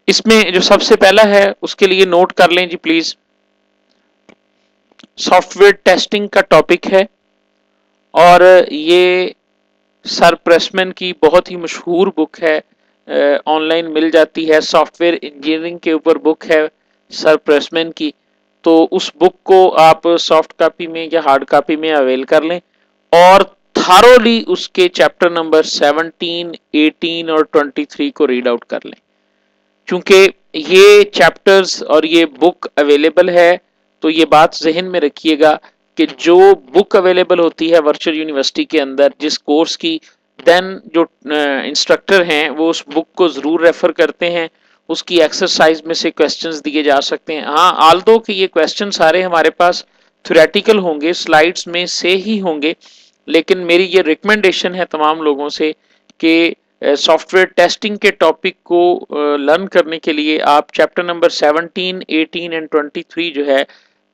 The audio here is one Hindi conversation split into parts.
इसमें जो सबसे पहला है उसके लिए नोट कर लें जी प्लीज, सॉफ्टवेयर टेस्टिंग का टॉपिक है और ये सर प्रेसमैन की बहुत ही मशहूर बुक है, ऑनलाइन मिल जाती है, सॉफ्टवेयर इंजीनियरिंग के ऊपर बुक है सर प्रेसमैन की। तो उस बुक को आप सॉफ्ट कॉपी में या हार्ड कॉपी में अवेल कर लें और थारोली उसके चैप्टर नंबर 17, 18 और 23 को रीड आउट कर लें। क्योंकि ये चैप्टर्स और ये बुक अवेलेबल है, तो ये बात जहन में रखिएगा कि जो बुक अवेलेबल होती है वर्चुअल यूनिवर्सिटी के अंदर जिस कोर्स की, देन जो इंस्ट्रक्टर हैं वो उस बुक को ज़रूर रेफर करते हैं, उसकी एक्सरसाइज में से क्वेश्चंस दिए जा सकते हैं। हाँ, आल दो कि ये क्वेश्चन सारे हमारे पास थ्योरेटिकल होंगे, स्लाइड्स में से ही होंगे, लेकिन मेरी ये रिकमेंडेशन है तमाम लोगों से कि सॉफ्टवेयर टेस्टिंग के टॉपिक को लर्न करने के लिए आप चैप्टर नंबर 17, 18 एंड 23 जो है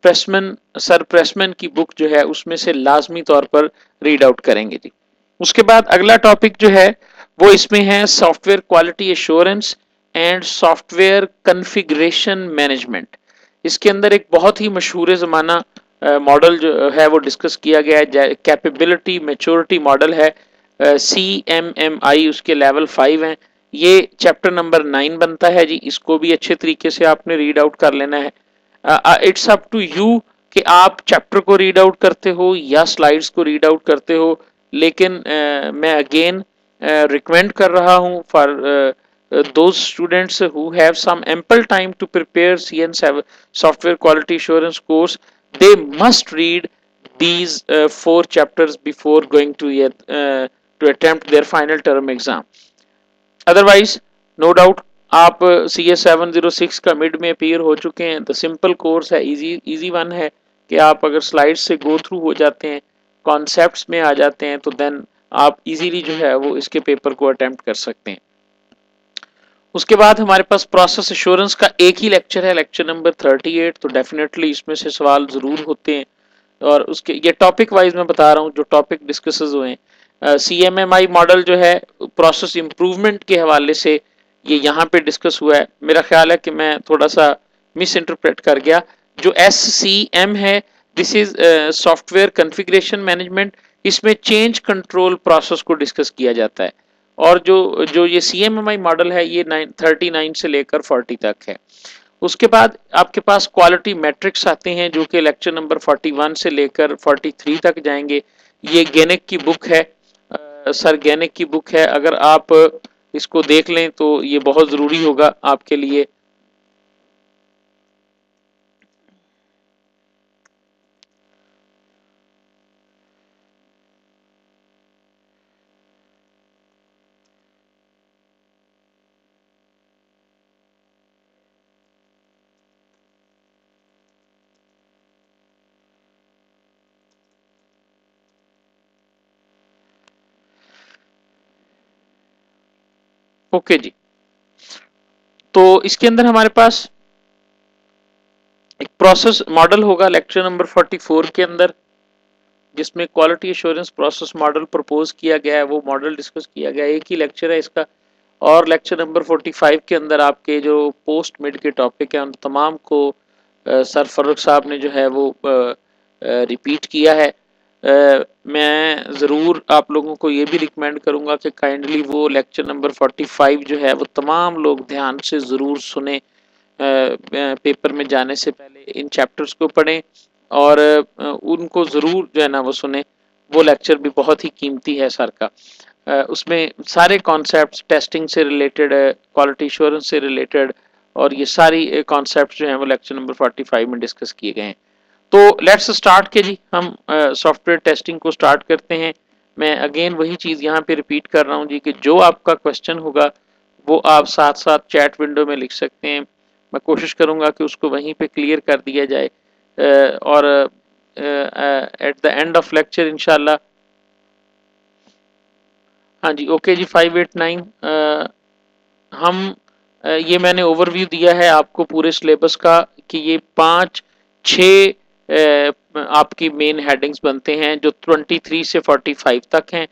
प्रेसमैन, सर प्रेसमैन की बुक जो है उसमें से लाजमी तौर पर रीड आउट करेंगे जी। उसके बाद अगला टॉपिक जो है वो इसमें है software quality assurance and software configuration management. इसके अंदर एक बहुत ही मशहूर ज़माना मॉडल जो है वो डिस्कस किया गया है, कैपेबिलिटी मैच्योरिटी मॉडल है, CMMI उसके लेवल 5 हैं। ये चैप्टर नंबर 9 बनता है जी, इसको भी अच्छे तरीके से आपने रीड आउट कर लेना है। इट्स अप टू यू कि आप चैप्टर को रीड आउट करते हो या स्लाइड्स को रीड आउट करते हो, लेकिन मैं अगेन रिकमेंड कर रहा हूँ for those students who have some ample time to prepare CN7 software quality assurance course, they must read these 4 chapters before going to attempt their final term exam. Otherwise, no doubt आप CS706 का मिड में अपीयर हो चुके हैं, द सिंपल कोर्स है, इजी वन है कि आप अगर स्लाइड से गो थ्रू हो जाते हैं, कॉन्सेप्ट्स में आ जाते हैं, तो देन आप इजीली जो है वो इसके पेपर को अटेम्प्ट कर सकते हैं। उसके बाद हमारे पास प्रोसेस एश्योरेंस का एक ही लेक्चर है, लेक्चर नंबर 38, तो डेफिनेटली इसमें से सवाल ज़रूर होते हैं और उसके ये टॉपिक वाइज मैं बता रहा हूँ जो टॉपिक डिस्कस हुए हैं। CMMI मॉडल जो है प्रोसेस इंप्रूवमेंट के हवाले से ये यहाँ पे डिस्कस हुआ है। मेरा ख्याल है कि मैं थोड़ा सा मिस इंटरप्रेट कर गया। जो SCM है, this is software configuration management, इसमें चेंज कंट्रोल प्रोसेस को डिस्कस किया जाता है। और जो जो ये CMMI मॉडल है ये 39 से लेकर 40 तक है। उसके बाद आपके पास क्वालिटी मैट्रिक्स आते हैं जो कि लेक्चर नंबर 41 से लेकर 43 तक जाएंगे। ये गैनिक की बुक है, सर गैनिक की बुक है, अगर आप इसको देख लें तो ये बहुत ज़रूरी होगा आपके लिए। ओके जी, तो इसके अंदर हमारे पास एक प्रोसेस मॉडल होगा लेक्चर नंबर 44 के अंदर, जिसमें quality assurance process model propose किया गया है, वो मॉडल डिस्कस किया गया है, एक ही लेक्चर है इसका। और लेक्चर नंबर 45 के अंदर आपके जो पोस्ट मिड के टॉपिक हैं उन तमाम को सर फर्रुख साहब ने जो है वो रिपीट किया है। मैं ज़रूर आप लोगों को ये भी रिकमेंड करूँगा कि काइंडली वो लेक्चर नंबर 45 जो है वो तमाम लोग ध्यान से ज़रूर सुने, पेपर में जाने से पहले इन चैप्टर्स को पढ़ें और उनको ज़रूर जो है ना वो सुने। वो लेक्चर भी बहुत ही कीमती है सर का। उसमें सारे कॉन्सेप्ट्स टेस्टिंग से रिलेटेड, क्वालिटी एश्योरेंस से रिलेटेड, और ये सारी कॉन्सेप्ट्स जो हैं वो लेक्चर नंबर 45 में डिस्कस किए गए हैं। तो लेट्स स्टार्ट के जी, हम सॉफ्टवेयर टेस्टिंग को स्टार्ट करते हैं। मैं अगेन वही चीज़ यहाँ पे रिपीट कर रहा हूँ जी कि जो आपका क्वेश्चन होगा वो आप साथ साथ चैट विंडो में लिख सकते हैं, मैं कोशिश करूँगा कि उसको वहीं पे क्लियर कर दिया जाए और at the end of lecture इंशाल्लाह। हाँ जी, ओके जी, 589 हम ये मैंने ओवरव्यू दिया है आपको पूरे सिलेबस का कि ये 5-6 आपकी मेन हेडिंग्स बनते हैं जो 23 से 45 तक हैं।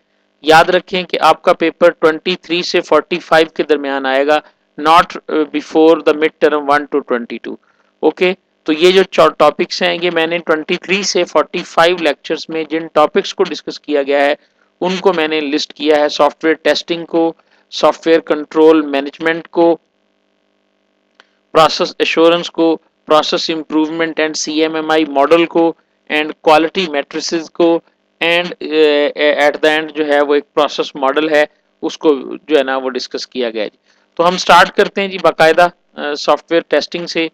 याद रखें कि आपका पेपर 23 से 45 के दरमियान आएगा, not before the mid term 1 to 22। Okay, तो ये जो टॉपिक्स हैं ये मैंने 23 से 45 लेक्चर्स में जिन टॉपिक्स को डिस्कस किया गया है उनको मैंने लिस्ट किया है। सॉफ्टवेयर टेस्टिंग को, सॉफ्टवेयर कंट्रोल मैनेजमेंट को, प्रोसेस एश्योरेंस को, प्रोसेस इंप्रूवमेंट एंड सीएमएमआई मॉडल को, एंड क्वालिटी मैट्रिसेस को, एंड एट द एंड जो है वो एक प्रोसेस मॉडल है उसको जो है ना वो डिस्कस किया गया है। तो हम स्टार्ट करते हैं जी बाकायदा सॉफ्टवेयर टेस्टिंग से।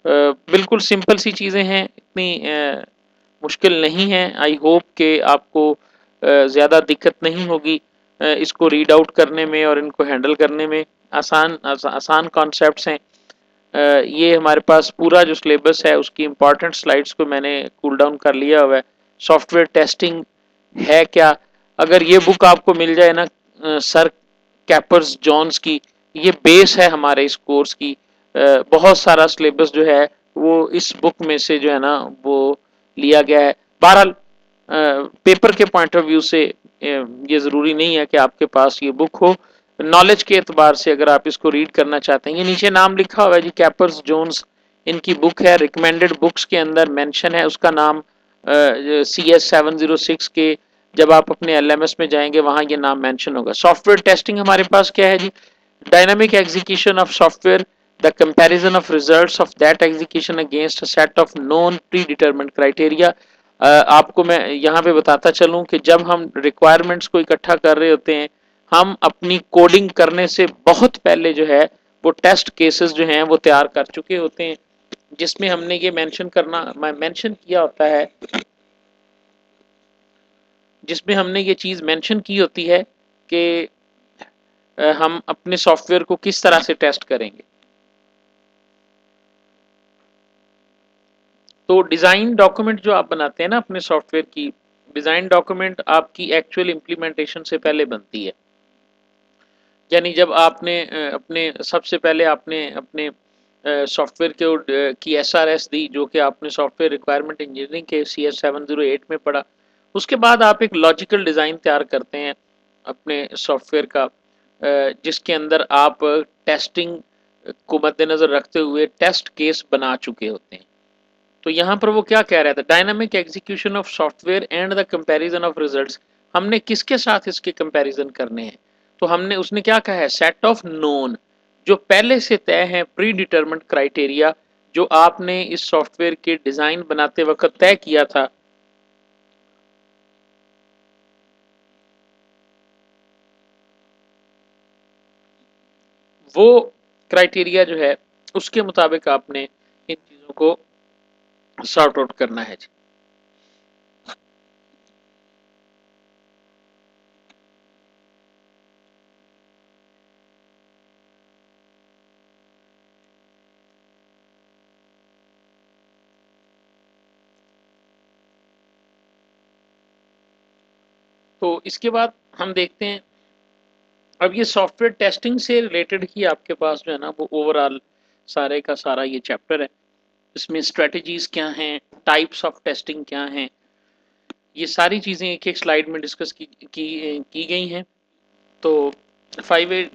बिल्कुल सिंपल सी चीज़ें हैं, इतनी मुश्किल नहीं है। आई होप कि आपको ज़्यादा दिक्कत नहीं होगी इसको रीड आउट करने में और इनको हैंडल करने में। आसान कॉन्सेप्ट्स हैं। ये हमारे पास पूरा जो सिलेबस है उसकी इंपॉर्टेंट स्लाइड्स को मैंने कूल डाउन कर लिया हुआ है। सॉफ्टवेयर टेस्टिंग है क्या, अगर ये बुक आपको मिल जाए ना सर कैपर्स जॉन्स की, ये बेस है हमारे इस कोर्स की। बहुत सारा सिलेबस जो है वो इस बुक में से जो है ना वो लिया गया है। बहरहाल पेपर के पॉइंट ऑफ व्यू से ये ज़रूरी नहीं है कि आपके पास ये बुक हो। नॉलेज के एतबार से अगर आप इसको रीड करना चाहते हैं, ये नीचे नाम लिखा हुआ है जी, कैपर्स जोन्स इनकी बुक है। रिकमेंडेड बुक्स के अंदर मेंशन है उसका नाम। CS706 के जब आप अपने LMS में जाएंगे वहां ये नाम मेंशन होगा। सॉफ्टवेयर टेस्टिंग हमारे पास क्या है जी, dynamic execution of software, the comparison of results of that execution against a set of known predetermined criteria. आपको मैं यहाँ पे बताता चलूँ कि जब हम रिक्वायरमेंट्स को इकट्ठा कर रहे होते हैं, हम अपनी कोडिंग करने से बहुत पहले जो है वो टेस्ट केसेस जो हैं वो तैयार कर चुके होते हैं, जिसमें हमने ये मेंशन किया होता है, जिसमें हमने ये चीज़ मेंशन की होती है कि हम अपने सॉफ्टवेयर को किस तरह से टेस्ट करेंगे। तो डिज़ाइन डॉक्यूमेंट जो आप बनाते हैं ना अपने सॉफ्टवेयर की, डिज़ाइन डॉक्यूमेंट आपकी एक्चुअल इम्प्लीमेंटेशन से पहले बनती है। यानी जब आपने अपने सबसे पहले आपने अपने सॉफ्टवेयर के की SRS दी, जो कि आपने सॉफ्टवेयर रिक्वायरमेंट इंजीनियरिंग के CS708 में पढ़ा। उसके बाद आप एक लॉजिकल डिज़ाइन तैयार करते हैं अपने सॉफ्टवेयर का, जिसके अंदर आप टेस्टिंग को मद्देनज़र रखते हुए टेस्ट केस बना चुके होते हैं। तो यहाँ पर वो क्या कह रहा था, dynamic execution of software and the comparison of results. हमने किसके साथ इसके कंपैरिजन करने हैं, तो हमने उसने क्या कहा है, सेट ऑफ नोन, जो पहले से तय है प्री डिटरमिन्ड क्राइटेरिया, जो आपने इस सॉफ्टवेयर के डिजाइन बनाते वक्त तय किया था। वो क्राइटेरिया जो है उसके मुताबिक आपने इन चीजों को सॉर्ट आउट करना है। तो इसके बाद हम देखते हैं, अब ये सॉफ्टवेयर टेस्टिंग से रिलेटेड ही आपके पास जो है ना वो ओवरऑल सारे का सारा ये चैप्टर है। इसमें स्ट्रेटजीज क्या हैं, टाइप्स ऑफ टेस्टिंग क्या हैं, ये सारी चीज़ें एक एक स्लाइड में डिस्कस की गई हैं। तो 58,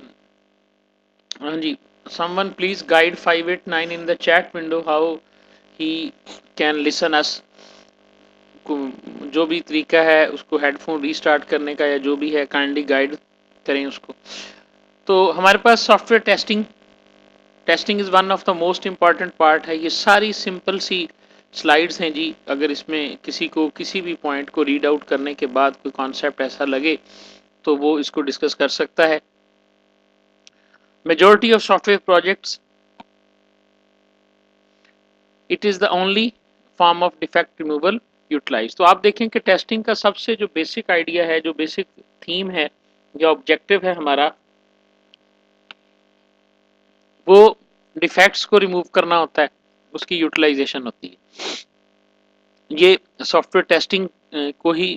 हाँ जी, someone please guide 589 in the chat window how he can listen us. जो भी तरीका है उसको हेडफोन रीस्टार्ट करने का या जो भी है काइंडली गाइड करें उसको। तो हमारे पास software testing, testing is one of the most important part है। ये सारी सिंपल सी स्लाइड्स हैं जी, अगर इसमें किसी को किसी भी पॉइंट को रीड आउट करने के बाद कोई कॉन्सेप्ट ऐसा लगे तो वो इसको डिस्कस कर सकता है। Majority of software projects, it is the only form of defect removal utilize. तो आप देखें कि टेस्टिंग का सबसे जो बेसिक आइडिया है, जो बेसिक थीम है, जो ऑब्जेक्टिव है हमारा, वो डिफेक्ट्स को रिमूव करना होता है, उसकी यूटिलाइजेशन होती है। ये सॉफ्टवेयर टेस्टिंग को ही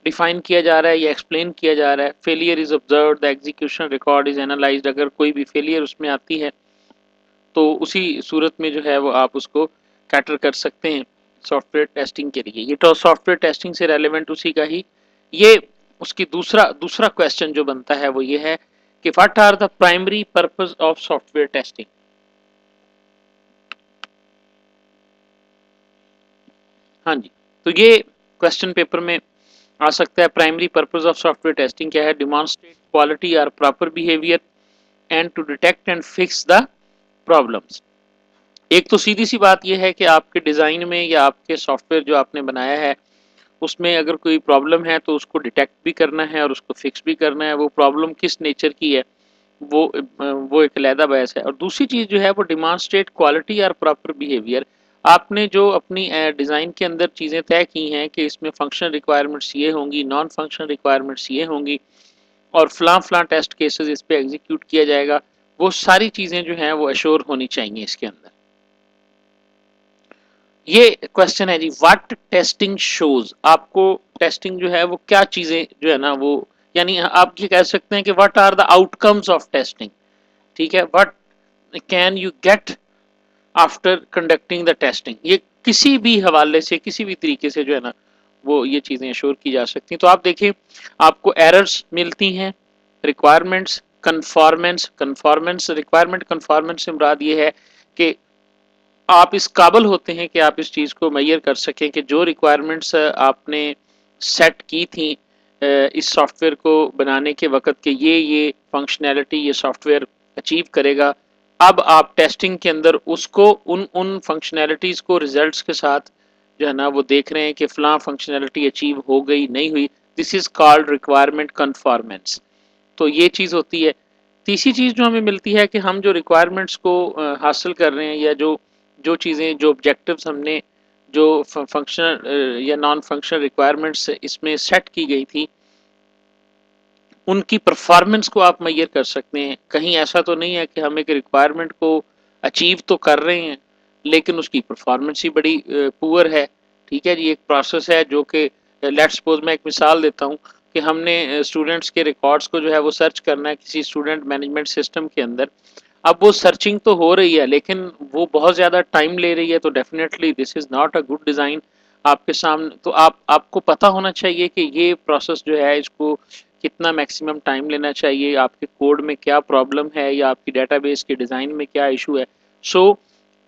डिफाइन किया जा रहा है, ये एक्सप्लेन किया जा रहा है। Failure is observed, the execution record is analysed. अगर कोई भी फेलियर उसमें आती है तो उसी सूरत में जो है वो आप उसको कैटर कर सकते हैं सॉफ्टवेयर टेस्टिंग के लिए। ये तो सॉफ्टवेयर टेस्टिंग से रेलेवेंट उसी का ही ये उसकी दूसरा क्वेश्चन जो बनता है वो ये है कि what are the primary purpose of software testing. हाँ जी, तो ये क्वेश्चन पेपर में आ सकता है। Primary purpose of software testing क्या है? डिमॉन्स्ट्रेट क्वालिटी और proper behaviour and to detect and fix the problems. एक तो सीधी सी बात यह है कि आपके डिजाइन में या आपके सॉफ्टवेयर जो आपने बनाया है उसमें अगर कोई प्रॉब्लम है तो उसको डिटेक्ट भी करना है और उसको फिक्स भी करना है। वो प्रॉब्लम किस नेचर की है वो एक अलहदा बहस है। और दूसरी चीज़ जो है वो डिमॉन्स्ट्रेट क्वालिटी और प्रॉपर बिहेवियर। आपने जो अपनी डिज़ाइन के अंदर चीज़ें तय की हैं कि इसमें फंक्शनल रिक्वायरमेंट्स ये होंगी, नॉन फंक्शनल रिक्वायरमेंट्स ये होंगी और फलां फलां टेस्ट केसेस इस पे एग्जीक्यूट किया जाएगा, वो सारी चीज़ें जो हैं वो एश्योर होनी चाहिए इसके अंदर। ये क्वेश्चन है जी, व्हाट टेस्टिंग शोज। आपको टेस्टिंग जो है वो क्या चीजें जो है ना वो, यानी आप ये कह सकते हैं कि what are the outcomes of testing. ठीक है, what can you get after conducting the testing. ये किसी भी हवाले से किसी भी तरीके से जो है ना वो ये चीजें एश्योर की जा सकती हैं। तो आप देखिए आपको एरर्स मिलती हैं, requirements, conformance. Conformance requirement conformance से मुराद ये है कि आप इस काबिल होते हैं कि आप इस चीज़ को मेजर कर सकें कि जो रिक्वायरमेंट्स आपने सेट की थी इस सॉफ्टवेयर को बनाने के वक्त के ये फंक्शनैलिटी ये सॉफ्टवेयर अचीव करेगा। अब आप टेस्टिंग के अंदर उसको उन उन फंक्शनैलिटीज़ को रिजल्ट्स के साथ जो है ना वो देख रहे हैं कि फ़लाँ फंक्शनैलिटी अचीव हो गई नहीं हुई। This is called requirement conformance. तो ये चीज़ होती है। तीसरी चीज़ जो हमें मिलती है कि हम जो रिक्वायरमेंट्स को हासिल कर रहे हैं या जो जो चीज़ें जो ऑब्जेक्टिव्स हमने जो फंक्शनल या नॉन फंक्शनल रिक्वायरमेंट्स इसमें सेट की गई थी उनकी परफॉर्मेंस को आप मेजर कर सकते हैं। कहीं ऐसा तो नहीं है कि हम एक रिक्वायरमेंट को अचीव तो कर रहे हैं लेकिन उसकी परफॉर्मेंस ही बड़ी पुअर है। ठीक है जी, एक प्रोसेस है जो कि लेट्स सपोज मैं एक मिसाल देता हूँ कि हमने स्टूडेंट्स के रिकॉर्ड्स को जो है वो सर्च करना है किसी स्टूडेंट मैनेजमेंट सिस्टम के अंदर। अब वो सर्चिंग तो हो रही है लेकिन वो बहुत ज़्यादा टाइम ले रही है, तो definitely this is not a good design. आपके सामने तो आपको पता होना चाहिए कि ये प्रोसेस जो है इसको कितना मैक्सिमम टाइम लेना चाहिए, आपके कोड में क्या प्रॉब्लम है या आपकी डेटाबेस के डिज़ाइन में क्या इशू है। सो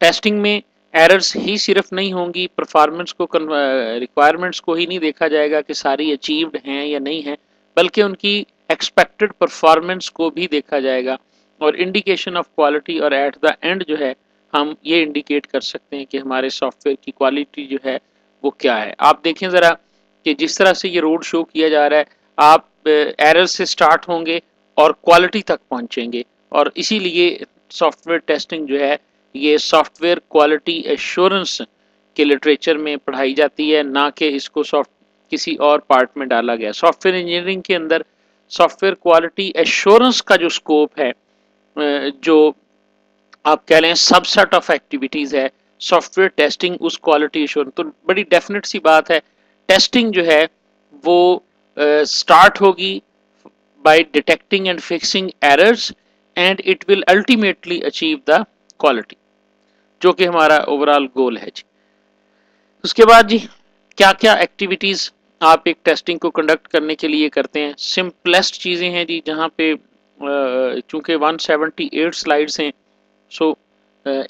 टेस्टिंग में एरर्स ही सिर्फ नहीं होंगी, परफॉर्मेंस को रिक्वायरमेंट्स को ही नहीं देखा जाएगा कि सारी अचीव्ड हैं या नहीं है, बल्कि उनकी एक्सपेक्टेड परफॉर्मेंस को भी देखा जाएगा और इंडिकेशन ऑफ क्वालिटी। और एट द एंड जो है हम ये इंडिकेट कर सकते हैं कि हमारे सॉफ्टवेयर की क्वालिटी जो है वो क्या है। आप देखें ज़रा कि जिस तरह से ये रोड शो किया जा रहा है, आप एरर से स्टार्ट होंगे और क्वालिटी तक पहुंचेंगे। और इसीलिए सॉफ्टवेयर टेस्टिंग जो है ये सॉफ्टवेयर क्वालिटी एश्योरेंस के लिटरेचर में पढ़ाई जाती है, ना कि इसको सॉफ्ट किसी और पार्ट में डाला गया। सॉफ्टवेयर इंजीनियरिंग के अंदर सॉफ्टवेयर क्वालिटी एश्योरेंस का जो स्कोप है, जो आप कह लें सबसेट ऑफ एक्टिविटीज़ है, सॉफ्टवेयर टेस्टिंग उस क्वालिटी एश्योरेंस। तो बड़ी डेफिनेट सी बात है, टेस्टिंग जो है वो स्टार्ट होगी by detecting and fixing errors and it will ultimately achieve the quality, जो कि हमारा ओवरऑल गोल है जी। उसके बाद जी क्या क्या एक्टिविटीज़ आप एक टेस्टिंग को कंडक्ट करने के लिए करते हैं। सिंपलेस्ट चीज़ें हैं जी, जहाँ पे चूँकि 178 स्लाइड्स हैं, सो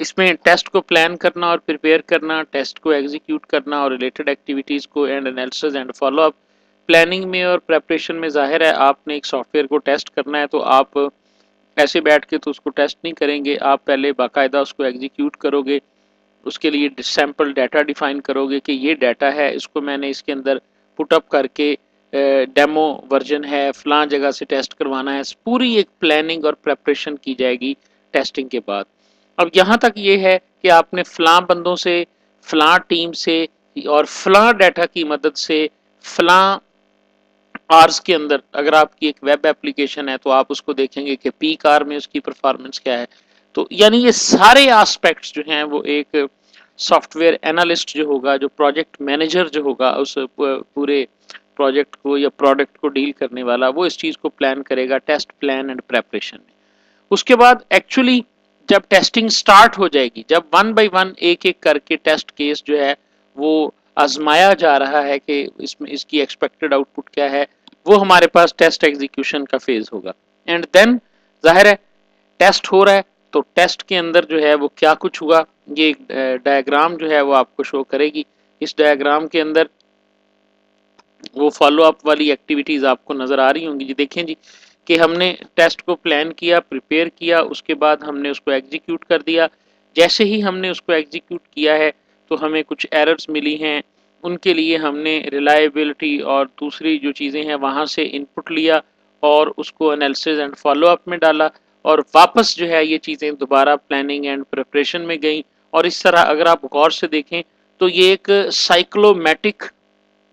इसमें टेस्ट को प्लान करना और प्रिपेयर करना, टेस्ट को एग्जीक्यूट करना और रिलेटेड एक्टिविटीज़ को and analysis and follow up. Planning में और प्रेपरेशन में जाहिर है आपने एक सॉफ्टवेयर को टेस्ट करना है तो आप ऐसे बैठ के तो उसको टेस्ट नहीं करेंगे, आप पहले बाकायदा उसको एग्जीक्यूट करोगे। उसके लिए सैम्पल डाटा डिफाइन करोगे कि ये डाटा है, इसको मैंने इसके अंदर पुट अप करके डेमो वर्जन है, फलां जगह से टेस्ट करवाना है। पूरी एक प्लानिंग और प्रेपरेशन की जाएगी टेस्टिंग के बाद। अब यहाँ तक ये है कि आपने फलां बंदों से, फलां टीम से और फलां डाटा की मदद से फलां आर्स के अंदर, अगर आपकी एक वेब एप्लीकेशन है तो आप उसको देखेंगे कि पीक आर में उसकी परफॉर्मेंस क्या है। तो यानी ये सारे एस्पेक्ट्स जो हैं वो एक सॉफ्टवेयर एनालिस्ट जो होगा, जो प्रोजेक्ट मैनेजर जो होगा उस पूरे प्रोजेक्ट को या प्रोडक्ट को डील करने वाला, वो इस चीज़ को प्लान करेगा टेस्ट प्लान एंड प्रेपरेशन में। उसके बाद एक्चुअली जब टेस्टिंग स्टार्ट हो जाएगी, जब वन बाय वन एक एक करके टेस्ट केस जो है वो आजमाया जा रहा है कि इसमें इसकी एक्सपेक्टेड आउटपुट क्या है, वो हमारे पास टेस्ट एग्जीक्यूशन का फेज होगा। एंड देन जाहिर है टेस्ट हो रहा है, तो टेस्ट के अंदर जो है वो क्या कुछ हुआ, ये डायग्राम जो है वो आपको शो करेगी। इस डायग्राम के अंदर वो फॉलो अप वाली एक्टिविटीज आपको नजर आ रही होंगी जी। देखें जी कि हमने टेस्ट को प्लान किया, प्रिपेयर किया, उसके बाद हमने उसको एग्जीक्यूट कर दिया। जैसे ही हमने उसको एग्जीक्यूट किया है तो हमें कुछ एरर्स मिली हैं, उनके लिए हमने रिलायबिलिटी और दूसरी जो चीज़ें हैं वहाँ से इनपुट लिया और उसको एनालिसिस एंड फॉलो अप में डाला, और वापस जो है ये चीज़ें दोबारा प्लानिंग एंड प्रिपरेशन में गई। और इस तरह अगर आप गौर से देखें तो ये एक साइक्लोमैटिक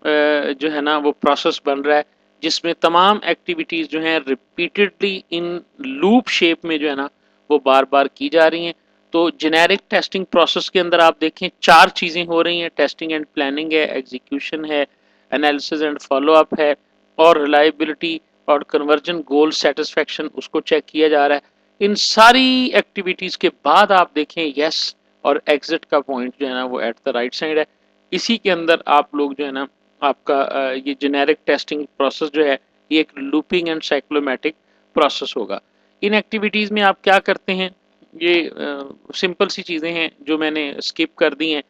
जो है ना वो प्रोसेस बन रहा है, जिसमें तमाम एक्टिविटीज जो हैं रिपीटेडली इन लूप शेप में जो है ना वो बार बार की जा रही हैं। तो जेनेरिक टेस्टिंग प्रोसेस के अंदर आप देखें चार चीज़ें हो रही हैं, टेस्टिंग एंड प्लानिंग है, एग्जीक्यूशन है, एनालिसिस एंड फॉलो अप है, और रिलायबिलिटी और कन्वर्जन गोल सेटिस्फेक्शन उसको चेक किया जा रहा है। इन सारी एक्टिविटीज़ के बाद आप देखें यस और एग्जिट का पॉइंट जो है ना वो एट द राइट साइड है। इसी के अंदर आप लोग जो है ना आपका ये जेनेरिक टेस्टिंग प्रोसेस जो है ये एक लूपिंग एंड साइक्लोमैटिक प्रोसेस होगा। इन एक्टिविटीज़ में आप क्या करते हैं, ये सिंपल सी चीज़ें हैं जो मैंने स्किप कर दी हैं,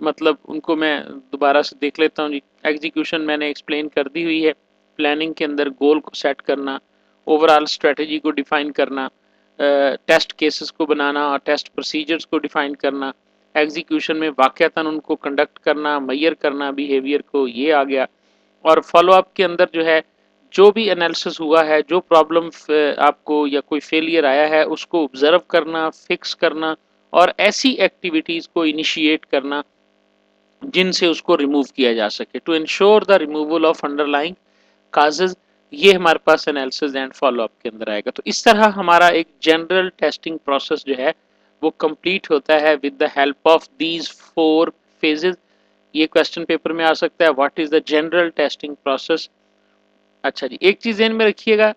मतलब उनको मैं दोबारा से देख लेता हूँ जी। एग्जीक्यूशन मैंने एक्सप्लेन कर दी हुई है। प्लानिंग के अंदर गोल को सेट करना, ओवरऑल स्ट्रेटजी को डिफाइन करना, टेस्ट केसेस को बनाना और टेस्ट प्रोसीजर्स को डिफाइन करना, एग्जीक्यूशन में वाक़यातन उनको कंडक्ट करना, मेजर करना बिहेवियर को, ये आ गया। और फॉलो अप के अंदर जो है जो भी एनालिसिस हुआ है, जो प्रॉब्लम आपको या कोई फेलियर आया है उसको ऑब्जर्व करना, फिक्स करना और ऐसी एक्टिविटीज़ को इनिशिएट करना जिनसे उसको रिमूव किया जा सके, to ensure the removal of underlying causes. ये हमारे पास एनालिसिस एंड फॉलो अप के अंदर आएगा। तो इस तरह हमारा एक जनरल टेस्टिंग प्रोसेस जो है वो कंप्लीट होता है with the help of these four phases. ये क्वेश्चन पेपर में आ सकता है, what is the general testing process. अच्छा जी, एक चीज ध्यान में रखिएगा,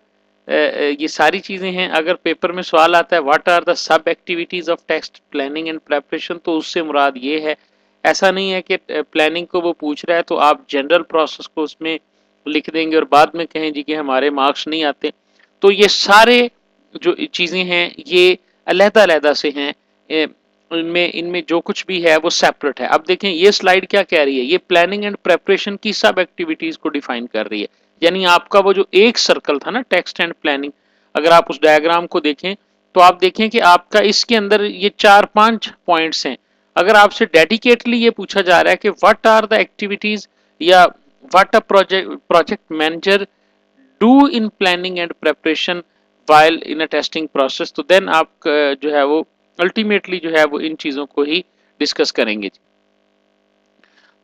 ये सारी चीजें हैं, अगर पेपर में सवाल आता है what are the sub activities of test planning and preparation, तो उससे मुराद ये है। ऐसा नहीं है कि प्लानिंग को वो पूछ रहा है तो आप जनरल प्रोसेस को उसमें लिख देंगे और बाद में कहें जी कि हमारे मार्क्स नहीं आते। तो ये सारे जो चीजें हैं ये अलहदा-अलहदा से हैं, इनमें इनमें जो कुछ भी है वो सेपरेट है। अब देखें ये स्लाइड क्या कह रही है, ये प्लानिंग एंड प्रेपरेशन की सब एक्टिविटीज को डिफाइन कर रही है। यानी आपका वो जो एक सर्कल था ना टेक्स्ट एंड प्लानिंग, अगर आप उस डायग्राम को देखें तो आप देखें कि आपका इसके अंदर ये 4-5 पॉइंट्स हैं। अगर आपसे डेडिकेटली ये पूछा जा रहा है कि व्हाट आर द एक्टिविटीज या what a project manager do in planning and preparation while in a testing process, तो देन आप जो है वो अल्टीमेटली जो है वो इन चीज़ों को ही डिस्कस करेंगे।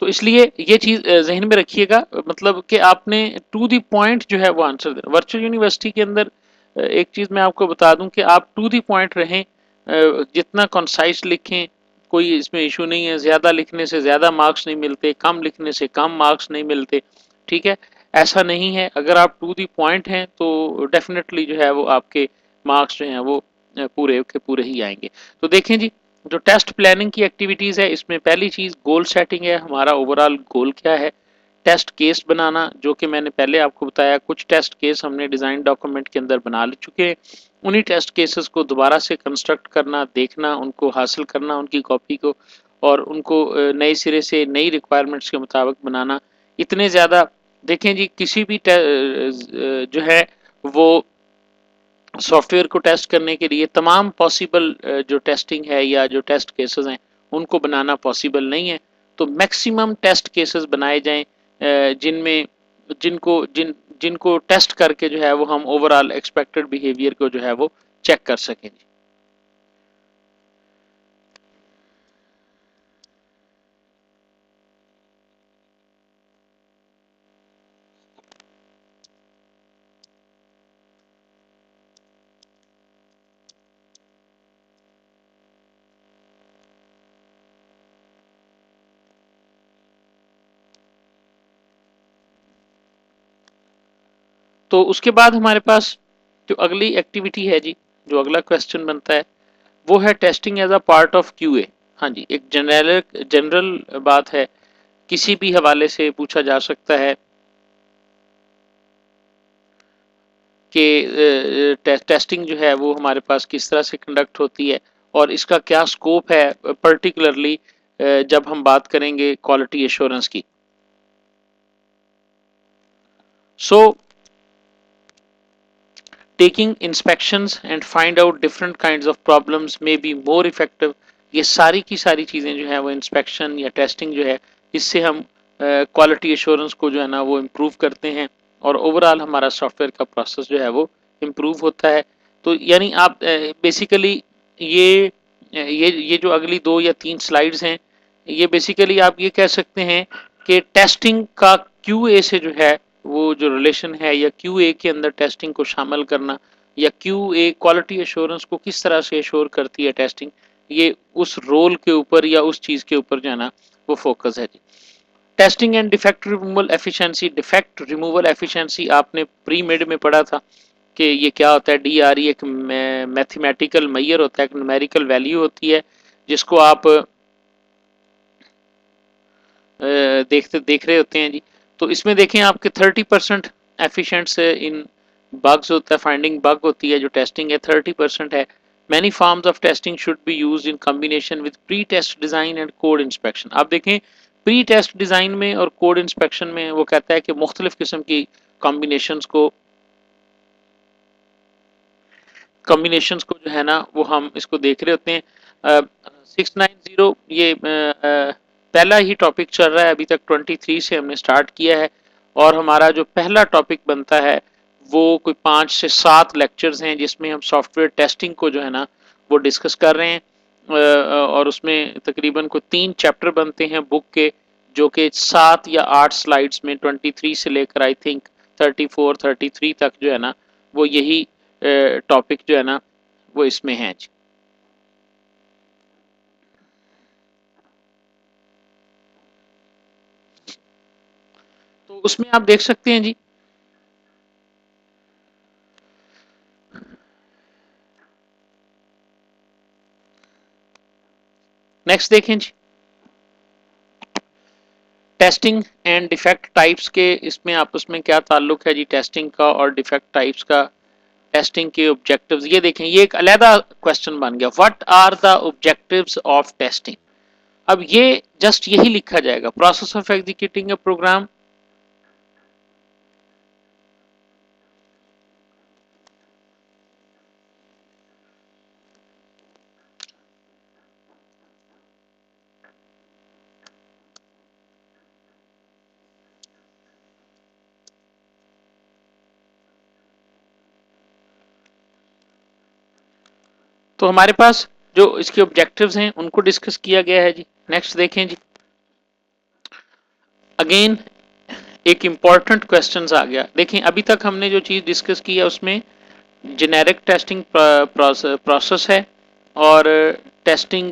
तो इसलिए ये चीज़ जहन में रखिएगा, मतलब कि आपने टू द पॉइंट जो है वो आंसर देना। वर्चुअल यूनिवर्सिटी के अंदर एक चीज़ मैं आपको बता दूं कि आप टू द पॉइंट रहें, जितना कंसाइज लिखें, कोई इसमें इशू नहीं है। ज़्यादा लिखने से ज़्यादा मार्क्स नहीं मिलते, कम लिखने से कम मार्क्स नहीं मिलते, ठीक है, ऐसा नहीं है। अगर आप टू द पॉइंट हैं तो डेफिनेटली जो है वो आपके मार्क्स जो हैं वो पूरे के पूरे ही आएंगे। तो देखें जी, जो टेस्ट प्लानिंग की एक्टिविटीज है इसमें पहली चीज गोल सेटिंग है, हमारा ओवरऑल गोल क्या है। टेस्ट केस बनाना, जो कि मैंने पहले आपको बताया, कुछ टेस्ट केस हमने डिजाइन डॉक्यूमेंट के अंदर बना ले चुके हैं। उन्हीं टेस्ट केसेस को दोबारा से कंस्ट्रक्ट करना, देखना, उनको हासिल करना उनकी कॉपी को, और उनको नए सिरे से नई रिक्वायरमेंट्स के मुताबिक बनाना। इतने ज़्यादा देखें जी, किसी भी जो है वो सॉफ्टवेयर को टेस्ट करने के लिए तमाम पॉसिबल जो टेस्टिंग है या जो टेस्ट केसेस हैं उनको बनाना पॉसिबल नहीं है। तो मैक्सिमम टेस्ट केसेस बनाए जाएं जिनमें जिनको टेस्ट करके जो है वो हम ओवरऑल एक्सपेक्टेड बिहेवियर को जो है वो चेक कर सकें। तो उसके बाद हमारे पास जो अगली एक्टिविटी है जी, जो अगला क्वेश्चन बनता है वो है testing as a part of QA. हाँ जी, एक जनरल बात है, किसी भी हवाले से पूछा जा सकता है। कि टेस्टिंग जो है वो हमारे पास किस तरह से कंडक्ट होती है और इसका क्या स्कोप है, पर्टिकुलरली जब हम बात करेंगे क्वालिटी एश्योरेंस की। सो taking inspections and find out different kinds of problems may be more effective। ये सारी की सारी चीज़ें जो है वो इंस्पेक्शन या टेस्टिंग जो है इससे हम क्वालिटी एश्योरेंस को जो है ना वो इम्प्रूव करते हैं और ओवरऑल हमारा सॉफ्टवेयर का प्रोसेस जो है वो इम्प्रूव होता है। तो यानी आप बेसिकली ये जो अगली 2 या 3 स्लाइड्स हैं, ये बेसिकली आप ये कह सकते हैं कि टेस्टिंग का क्यूए से जो है वो जो रिलेशन है, या क्यूए के अंदर टेस्टिंग को शामिल करना, या क्यूए क्वालिटी एश्योरेंस को किस तरह से एश्योर करती है टेस्टिंग, ये उस रोल के ऊपर या उस चीज के ऊपर जो है ना वो फोकस है जी। Testing and defect removal efficiency. Defect removal efficiency आपने प्री मिड में पढ़ा था कि ये क्या होता है। डीआरई एक मैथमेटिकल मेजर होता है, एक न्यूमेरिकल वैल्यू होती है जिसको आप देख रहे होते हैं जी। तो इसमें देखें आपके 30% एफिशिएंट इन बग्स होता है, फाइंडिंग बग होती है जो टेस्टिंग है 30% है। Many forms of testing should be used in combination with pre test design and code inspection. आप देखें प्री टेस्ट डिजाइन में और कोड इंस्पेक्शन में वो कहता है कि मुख्तलिफ किस्म की कॉम्बिनेशंस को जो है ना वो हम इसको देख रहे होते हैं। 690 ये पहला ही टॉपिक चल रहा है, अभी तक 23 से हमने स्टार्ट किया है और हमारा जो पहला टॉपिक बनता है वो कोई 5 से 7 लेक्चर्स हैं जिसमें हम सॉफ्टवेयर टेस्टिंग को जो है ना वो डिस्कस कर रहे हैं। और उसमें तकरीबन कोई 3 चैप्टर बनते हैं बुक के, जो कि 7 या 8 स्लाइड्स में 23 से लेकर आई थिंक 34-33 तक जो है ना वो यही टॉपिक जो है ना वो इसमें है जी। तो उसमें आप देख सकते हैं जी, नेक्स्ट देखें जी, टेस्टिंग एंड डिफेक्ट टाइप्स के इसमें आपस में क्या ताल्लुक है जी टेस्टिंग का और डिफेक्ट टाइप्स का। टेस्टिंग के ऑब्जेक्टिव्स ये देखें, ये एक अलहदा क्वेश्चन बन गया, what are the objectives of testing. अब ये जस्ट यही लिखा जाएगा, process of executing a program. तो हमारे पास जो इसके ऑब्जेक्टिव्स हैं उनको डिस्कस किया गया है जी। नेक्स्ट देखें जी, अगेन एक इंपॉर्टेंट क्वेश्चन आ गया। देखें अभी तक हमने जो चीज डिस्कस की है उसमें जेनेरिक टेस्टिंग प्रोसेस है और टेस्टिंग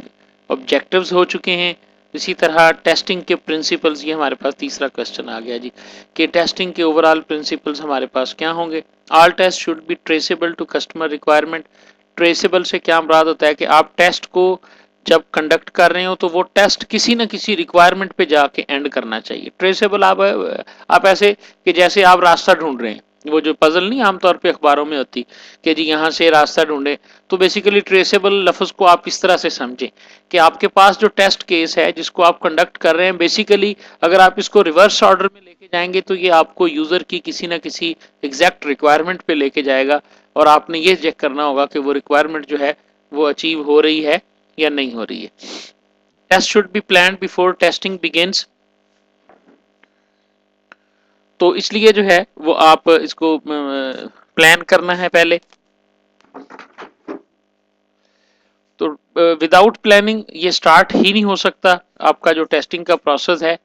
ऑब्जेक्टिव्स हो चुके हैं। इसी तरह टेस्टिंग के प्रिंसिपल्स, ये हमारे पास तीसरा क्वेश्चन आ गया जी कि टेस्टिंग के ओवरऑल प्रिंसिपल्स हमारे पास क्या होंगे। All test should be traceable to customer requirement. Traceable से क्या मुराद होता है कि आप टेस्ट को जब कंडक्ट कर रहे हो तो वो टेस्ट किसी न किसी रिक्वायरमेंट पे जाके एंड करना चाहिए। ट्रेसेबल आप ऐसे कि जैसे आप रास्ता ढूंढ रहे हैं, वो जो पजल नहीं आमतौर पे अखबारों में होती कि जी यहाँ से रास्ता ढूंढे, तो बेसिकली ट्रेसेबल लफ्ज को आप इस तरह से समझें कि आपके पास जो टेस्ट केस है जिसको आप कंडक्ट कर रहे हैं, बेसिकली अगर आप इसको रिवर्स ऑर्डर में लेके जाएंगे तो ये आपको यूजर की किसी ना किसी एग्जैक्ट रिक्वायरमेंट पे लेके जाएगा और आपने ये चेक करना होगा कि वो रिक्वायरमेंट जो है वो अचीव हो रही है या नहीं हो रही है। Test should be plan before testing begins. तो इसलिए जो है वो आप इसको प्लान करना है पहले। तो विदाउट प्लानिंग ये स्टार्ट ही नहीं हो सकता आपका जो टेस्टिंग का प्रोसेस है।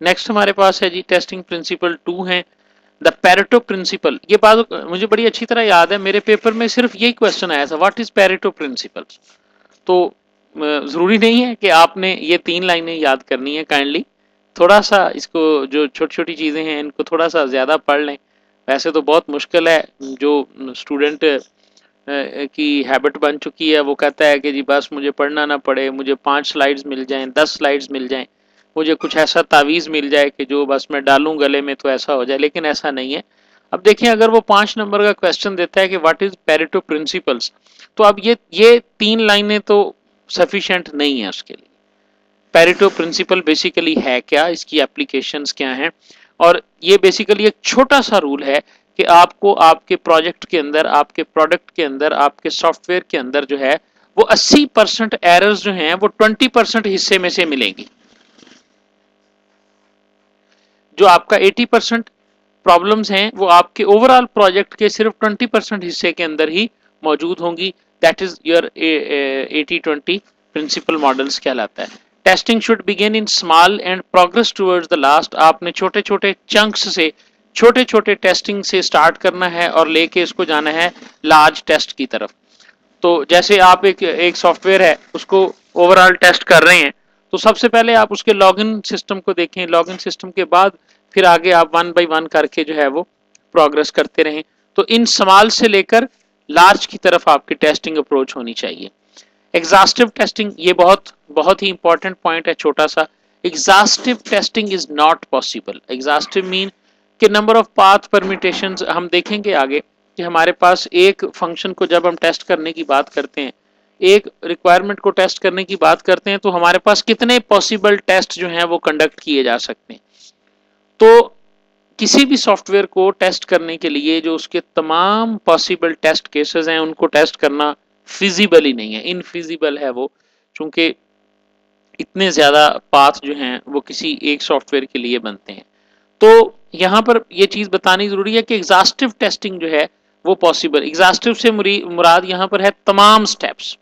नेक्स्ट हमारे पास है जी टेस्टिंग प्रिंसिपल 2 है द पेरेटो प्रिंसिपल। ये बात मुझे बड़ी अच्छी तरह याद है, मेरे पेपर में सिर्फ यही क्वेश्चन आया था, व्हाट इज पेरेटो प्रिंसिपल। तो जरूरी नहीं है कि आपने ये 3 लाइनें याद करनी है, काइंडली थोड़ा सा इसको जो छोटी छोटी चीजें हैं इनको थोड़ा सा ज्यादा पढ़ लें वैसे तो बहुत मुश्किल है, जो स्टूडेंट की हैबिट बन चुकी है वो कहता है कि जी बस मुझे पढ़ना ना पड़े, मुझे 5 स्लाइड्स मिल जाएं, 10 स्लाइड्स मिल जाएं, मुझे कुछ ऐसा तावीज़ मिल जाए कि जो बस मैं डालूं गले में तो ऐसा हो जाए, लेकिन ऐसा नहीं है। अब देखिए, अगर वो 5 नंबर का क्वेश्चन देता है कि व्हाट इज पेरेटो प्रिंसिपल्स, तो अब ये 3 लाइनें तो सफिशिएंट नहीं है उसके लिए। पेरेटो प्रिंसिपल बेसिकली है क्या, इसकी एप्लीकेशंस क्या हैं, और ये बेसिकली एक छोटा सा रूल है कि आपको आपके प्रोजेक्ट के अंदर, आपके प्रोडक्ट के अंदर, आपके सॉफ्टवेयर के अंदर जो है वो 80% एरर्स जो हैं वो 20% हिस्से में से मिलेंगी। जो आपका 80% प्रॉब्लम्स हैं वो आपके ओवरऑल प्रोजेक्ट के सिर्फ 20% हिस्से के अंदर ही मौजूद होंगी। That is your 80-20 principle models कहलाता है। Testing should begin in small and progress towards the last. आपने छोटे छोटे चंक्स से, छोटे छोटे टेस्टिंग से स्टार्ट करना है और लेके इसको जाना है लार्ज टेस्ट की तरफ। तो जैसे आप एक सॉफ्टवेयर है उसको ओवरऑल टेस्ट कर रहे हैं, तो सबसे पहले आप उसके लॉगिन सिस्टम को देखें, लॉगिन सिस्टम के बाद फिर आगे आप 1 बाय 1 करके जो है वो प्रोग्रेस करते रहें। तो इन स्मॉल से लेकर लार्ज की तरफ आपकी टेस्टिंग अप्रोच होनी चाहिए। एग्जॉस्टिव टेस्टिंग, ये बहुत बहुत ही इंपॉर्टेंट पॉइंट है छोटा सा। Exhaustive testing is not possible. Exhaustive mean कि नंबर ऑफ पाथ परम्यूटेशंस, हम देखेंगे आगे कि हमारे पास एक फंक्शन को जब हम टेस्ट करने की बात करते हैं, एक रिक्वायरमेंट को टेस्ट करने की बात करते हैं, तो हमारे पास कितने पॉसिबल टेस्ट जो हैं वो कंडक्ट किए जा सकते हैं। तो किसी भी सॉफ्टवेयर को टेस्ट करने के लिए जो उसके तमाम पॉसिबल टेस्ट केसेस हैं उनको टेस्ट करना फिजिबल ही नहीं है, इनफिजिबल है वो, चूंकि इतने ज़्यादा पाथ जो हैं वो किसी एक सॉफ्टवेयर के लिए बनते हैं। तो यहाँ पर ये चीज़ बतानी ज़रूरी है कि एग्जॉस्टिव टेस्टिंग जो है वो पॉसिबल। एग्जॉस्टिव से मुराद यहाँ पर है तमाम स्टेप्स।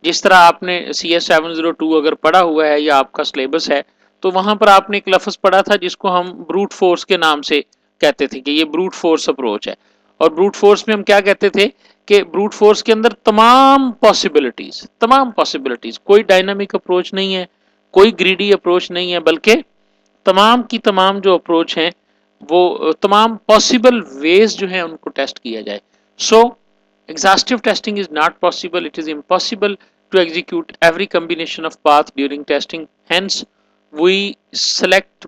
जिस तरह आपने CS702 अगर पढ़ा हुआ है या आपका सिलेबस है, तो वहां पर आपने एक लफ्ज पढ़ा था जिसको हम ब्रूट फोर्स के नाम से कहते थे कि ये ब्रूट फोर्स अप्रोच है। और ब्रूट फोर्स में हम क्या कहते थे कि ब्रूट फोर्स के अंदर तमाम पॉसिबिलिटीज, कोई डायनामिक अप्रोच नहीं है, कोई ग्रीडी अप्रोच नहीं है, बल्कि तमाम की तमाम जो अप्रोच हैं वो तमाम पॉसिबल वेज जो है उनको टेस्ट किया जाए। सो exhaustive testing is not possible. It is impossible to execute every combination of path during testing. Hence we select,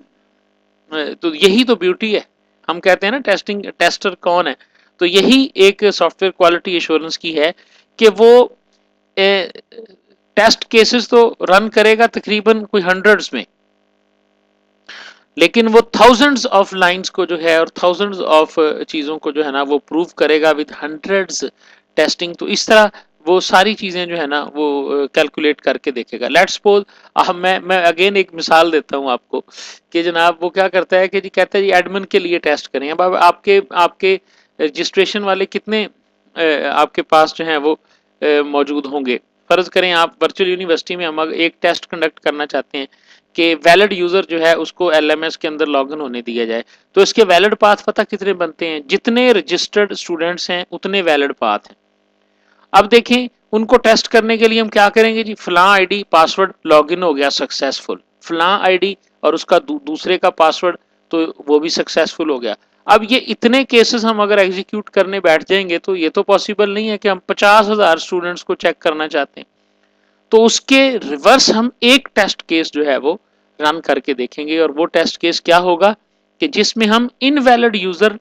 तो यही तो ब्यूटी है। हम कहते हैं ना टेस्टिंग टेस्टर कौन है, तो यही एक सॉफ्टवेयर क्वालिटी एश्योरेंस की है कि वो टेस्ट केसेस तो रन करेगा तकरीबन कोई हंड्रेड्स में, लेकिन वो थाउजेंड्स ऑफ लाइंस को जो है और थाउजेंड्स ऑफ चीज़ों को जो है ना वो प्रूव करेगा विद हंड्रेड्स टेस्टिंग। तो इस तरह वो सारी चीज़ें जो है ना वो कैलकुलेट करके देखेगा। लेट्स सपोज, मैं अगेन एक मिसाल देता हूँ आपको कि जनाब वो क्या करता है कि जी कहता है जी एडमिन के लिए टेस्ट करें। अब आपके आपके रजिस्ट्रेशन वाले कितने आपके पास जो है वो मौजूद होंगे। फर्ज करें आप वर्चुअल यूनिवर्सिटी में हम एक टेस्ट कंडक्ट करना चाहते हैं कि वैलिड यूजर जो है उसको LMS के अंदर लॉगिन होने दिया जाए, तो इसके वैलिड पाथ पता कितने बनते हैं, जितने रजिस्टर्ड स्टूडेंट्स हैं उतने वैलिड पाथ हैं। अब देखें उनको टेस्ट करने के लिए हम क्या करेंगे जी, फलां आईडी पासवर्ड लॉगिन हो गया सक्सेसफुल, फलां आईडी और उसका दूसरे का पासवर्ड तो वो भी सक्सेसफुल हो गया। अब ये इतने केसेस हम अगर एग्जीक्यूट करने बैठ जाएंगे तो ये तो पॉसिबल नहीं है कि हम 50,000 स्टूडेंट्स को चेक करना चाहते हैं। तो उसके रिवर्स हम एक टेस्ट केस जो है वो रन करके देखेंगे, और वो टेस्ट केस क्या होगा कि जिसमें हम इनवैलिड यूजर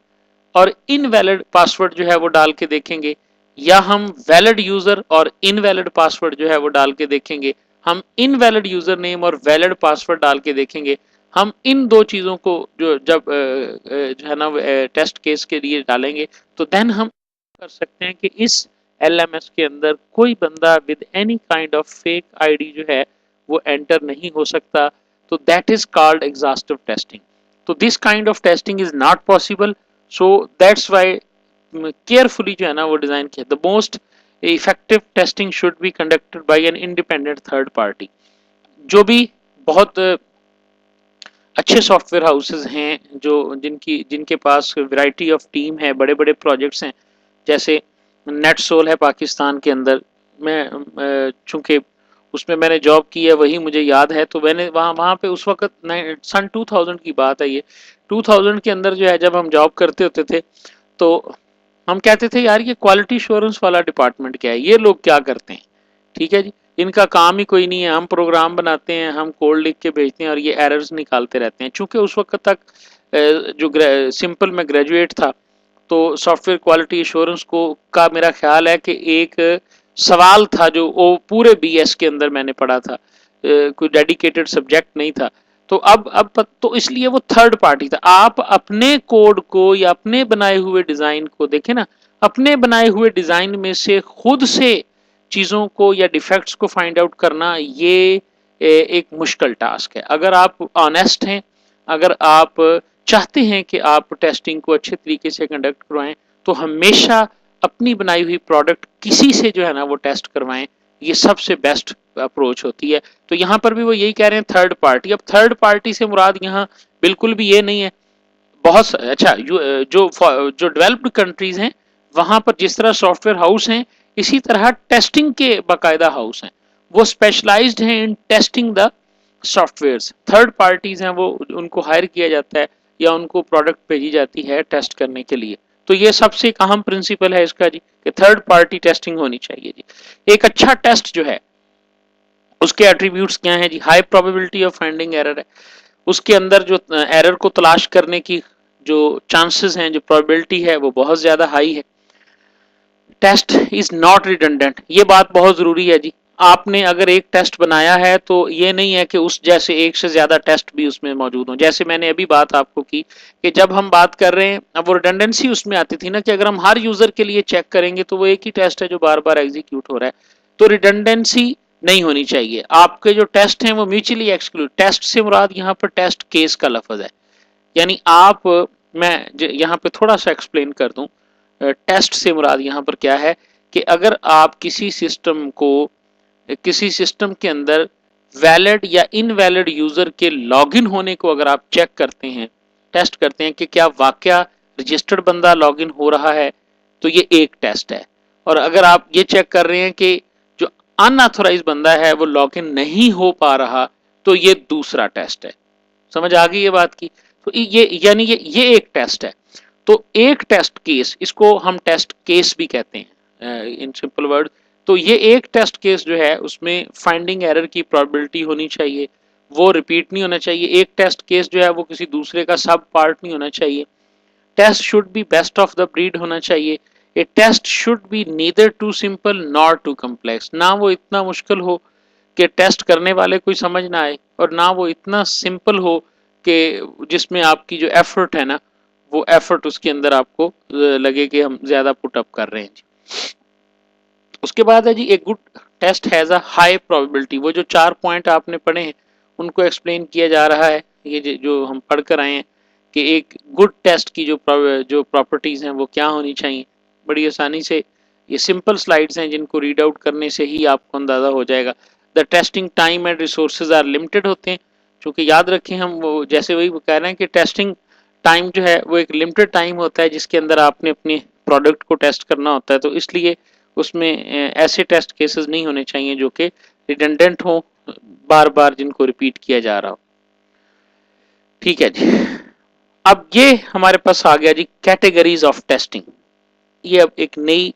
और इनवैलिड पासवर्ड जो है वो डाल के देखेंगे, या हम वैलिड यूजर और इनवैलिड पासवर्ड जो है वो डाल के देखेंगे। हम इनवैलिड यूजर नेम और वैलिड पासवर्ड डाल के देखेंगे। हम इन दो चीजों को जो जब जो है ना टेस्ट केस के लिए डालेंगे, तो देन हम कर सकते हैं कि इस LMS के अंदर कोई बंदा with any kind of fake ID जो है वो एंटर नहीं हो सकता। तो that is called exhaustive testing. तो this kind of testing is not possible. So that's why carefully जो है ना वो डिजाइन किया। The most effective testing should be conducted by an independent third party. जो भी बहुत अच्छे सॉफ्टवेयर हाउसेज हैं, जो जिनके पास वैरायटी ऑफ टीम है, बड़े बड़े प्रोजेक्ट्स हैं, जैसे नेटसोल है पाकिस्तान के अंदर। मैं चूंकि उसमें मैंने जॉब की है, वही मुझे याद है। तो मैंने वहाँ पे उस वक्त सन 2000 की बात है ये, 2000 के अंदर जो है जब हम जॉब करते होते थे तो हम कहते थे यार ये क्वालिटी एश्योरेंस वाला डिपार्टमेंट क्या है, ये लोग क्या करते हैं, ठीक है जी, इनका काम ही कोई नहीं है, हम प्रोग्राम बनाते हैं, हम कोड लिख के भेजते हैं और ये एरर्स निकालते रहते हैं। चूंकि उस वक्त तक जो सिंपल मैं ग्रेजुएट था, तो सॉफ्टवेयर क्वालिटी एश्योरेंस को का मेरा ख्याल है कि एक सवाल था जो वो पूरे बीएस के अंदर मैंने पढ़ा था, कोई डेडिकेटेड सब्जेक्ट नहीं था। तो अब तो इसलिए वो थर्ड पार्टी था। आप अपने कोड को या अपने बनाए हुए डिजाइन को देखें ना, अपने बनाए हुए डिजाइन में से खुद से चीजों को या डिफेक्ट्स को फाइंड आउट करना, ये एक मुश्किल टास्क है। अगर आप ऑनेस्ट हैं, अगर आप चाहते हैं कि आप टेस्टिंग को अच्छे तरीके से कंडक्ट करवाएं, तो हमेशा अपनी बनाई हुई प्रोडक्ट किसी से जो है ना वो टेस्ट करवाएं, ये सबसे बेस्ट अप्रोच होती है। तो यहाँ पर भी वो यही कह रहे हैं थर्ड पार्टी। अब थर्ड पार्टी से मुराद यहाँ बिल्कुल भी ये नहीं है। बहुत अच्छा जो डेवलप्ड कंट्रीज हैं वहां पर जिस तरह सॉफ्टवेयर हाउस हैं, इसी तरह टेस्टिंग के बाकायदा हाउस हैं, वो स्पेशलाइज्ड हैं in testing the softwares. Third parties हैं वो, उनको हायर किया जाता है या उनको प्रोडक्ट भेजी जाती है टेस्ट करने के लिए। तो ये सबसे एक अहम प्रिंसिपल है इसका जी, कि थर्ड पार्टी टेस्टिंग होनी चाहिए जी। एक अच्छा टेस्ट जो है उसके एट्रीब्यूट्स क्या हैं जी, high probability of finding error है, उसके अंदर जो एरर को तलाश करने की जो चांसेस हैं, जो प्रोबेबिलिटी है, वो बहुत ज्यादा हाई है। टेस्ट इज नॉट रिडंडेंट, ये बात बहुत जरूरी है जी। आपने अगर एक टेस्ट बनाया है तो ये नहीं है कि उस जैसे एक से ज्यादा टेस्ट भी उसमें मौजूद हो। जैसे मैंने अभी बात आपको की कि जब हम बात कर रहे हैं, अब वो रिडंडेंसी उसमें आती थी ना कि अगर हम हर यूजर के लिए चेक करेंगे तो वो एक ही टेस्ट है जो बार बार एग्जीक्यूट हो रहा है, तो रिडंडेंसी नहीं होनी चाहिए। आपके जो टेस्ट हैं वो म्यूचुअली एक्सक्लूड, टेस्ट से मुराद यहाँ पर टेस्ट केस का लफ्ज है। यानी आप, मैं यहाँ पे थोड़ा सा एक्सप्लेन कर दूं, टेस्ट से मुराद यहाँ पर क्या है कि अगर आप किसी सिस्टम के अंदर वैलिड या इनवैलिड यूजर के लॉगिन होने को अगर आप चेक करते हैं, टेस्ट करते हैं कि क्या वाकया रजिस्टर्ड बंदा लॉगिन हो रहा है, तो ये एक टेस्ट है। और अगर आप ये चेक कर रहे हैं कि जो अनऑथोराइज बंदा है वो लॉगिन नहीं हो पा रहा, तो ये दूसरा टेस्ट है। समझ आ गई ये बात की? तो ये यानी ये एक टेस्ट है। तो एक टेस्ट केस, इसको हम टेस्ट केस भी कहते हैं इन सिंपल वर्ड। तो ये एक टेस्ट केस जो है उसमें फाइंडिंग एरर की प्रोबेबिलिटी होनी चाहिए, वो रिपीट नहीं होना चाहिए। एक टेस्ट केस जो है वो किसी दूसरे का सब पार्ट नहीं होना चाहिए। Test should be best of the breed होना चाहिए। A test should be neither too simple nor too complex, ना वो इतना मुश्किल हो कि टेस्ट करने वाले कोई समझ ना आए, और ना वो इतना सिंपल हो कि जिसमें आपकी जो एफर्ट है ना, वो एफर्ट उसके अंदर आपको लगे कि हम ज्यादा पुट अप कर रहे हैं जी। उसके बाद है जी, एक good test has a high probability. वो जो 4 पॉइंट आपने पढ़े हैं उनको एक्सप्लेन किया जा रहा है, ये जो हम पढ़ कर आए हैं कि एक गुड टेस्ट की जो प्रॉपर्टीज हैं वो क्या होनी चाहिए। बड़ी आसानी से ये सिंपल स्लाइड्स हैं जिनको रीड आउट करने से ही आपको अंदाजा हो जाएगा। The testing time and resources are limited होते हैं, क्योंकि याद रखें हम वो जैसे वही कह रहे हैं कि टेस्टिंग टाइम जो है वो एक लिमिटेड टाइम होता है जिसके अंदर आपने अपने प्रोडक्ट को टेस्ट करना होता है। तो इसलिए उसमें ऐसे टेस्ट केसेस नहीं होने चाहिए जो कि रिडंडेंट हो, बार बार जिनको रिपीट किया जा रहा हो। ठीक है जी। अब ये हमारे पास आ गया जी कैटेगरीज ऑफ टेस्टिंग। ये अब एक नई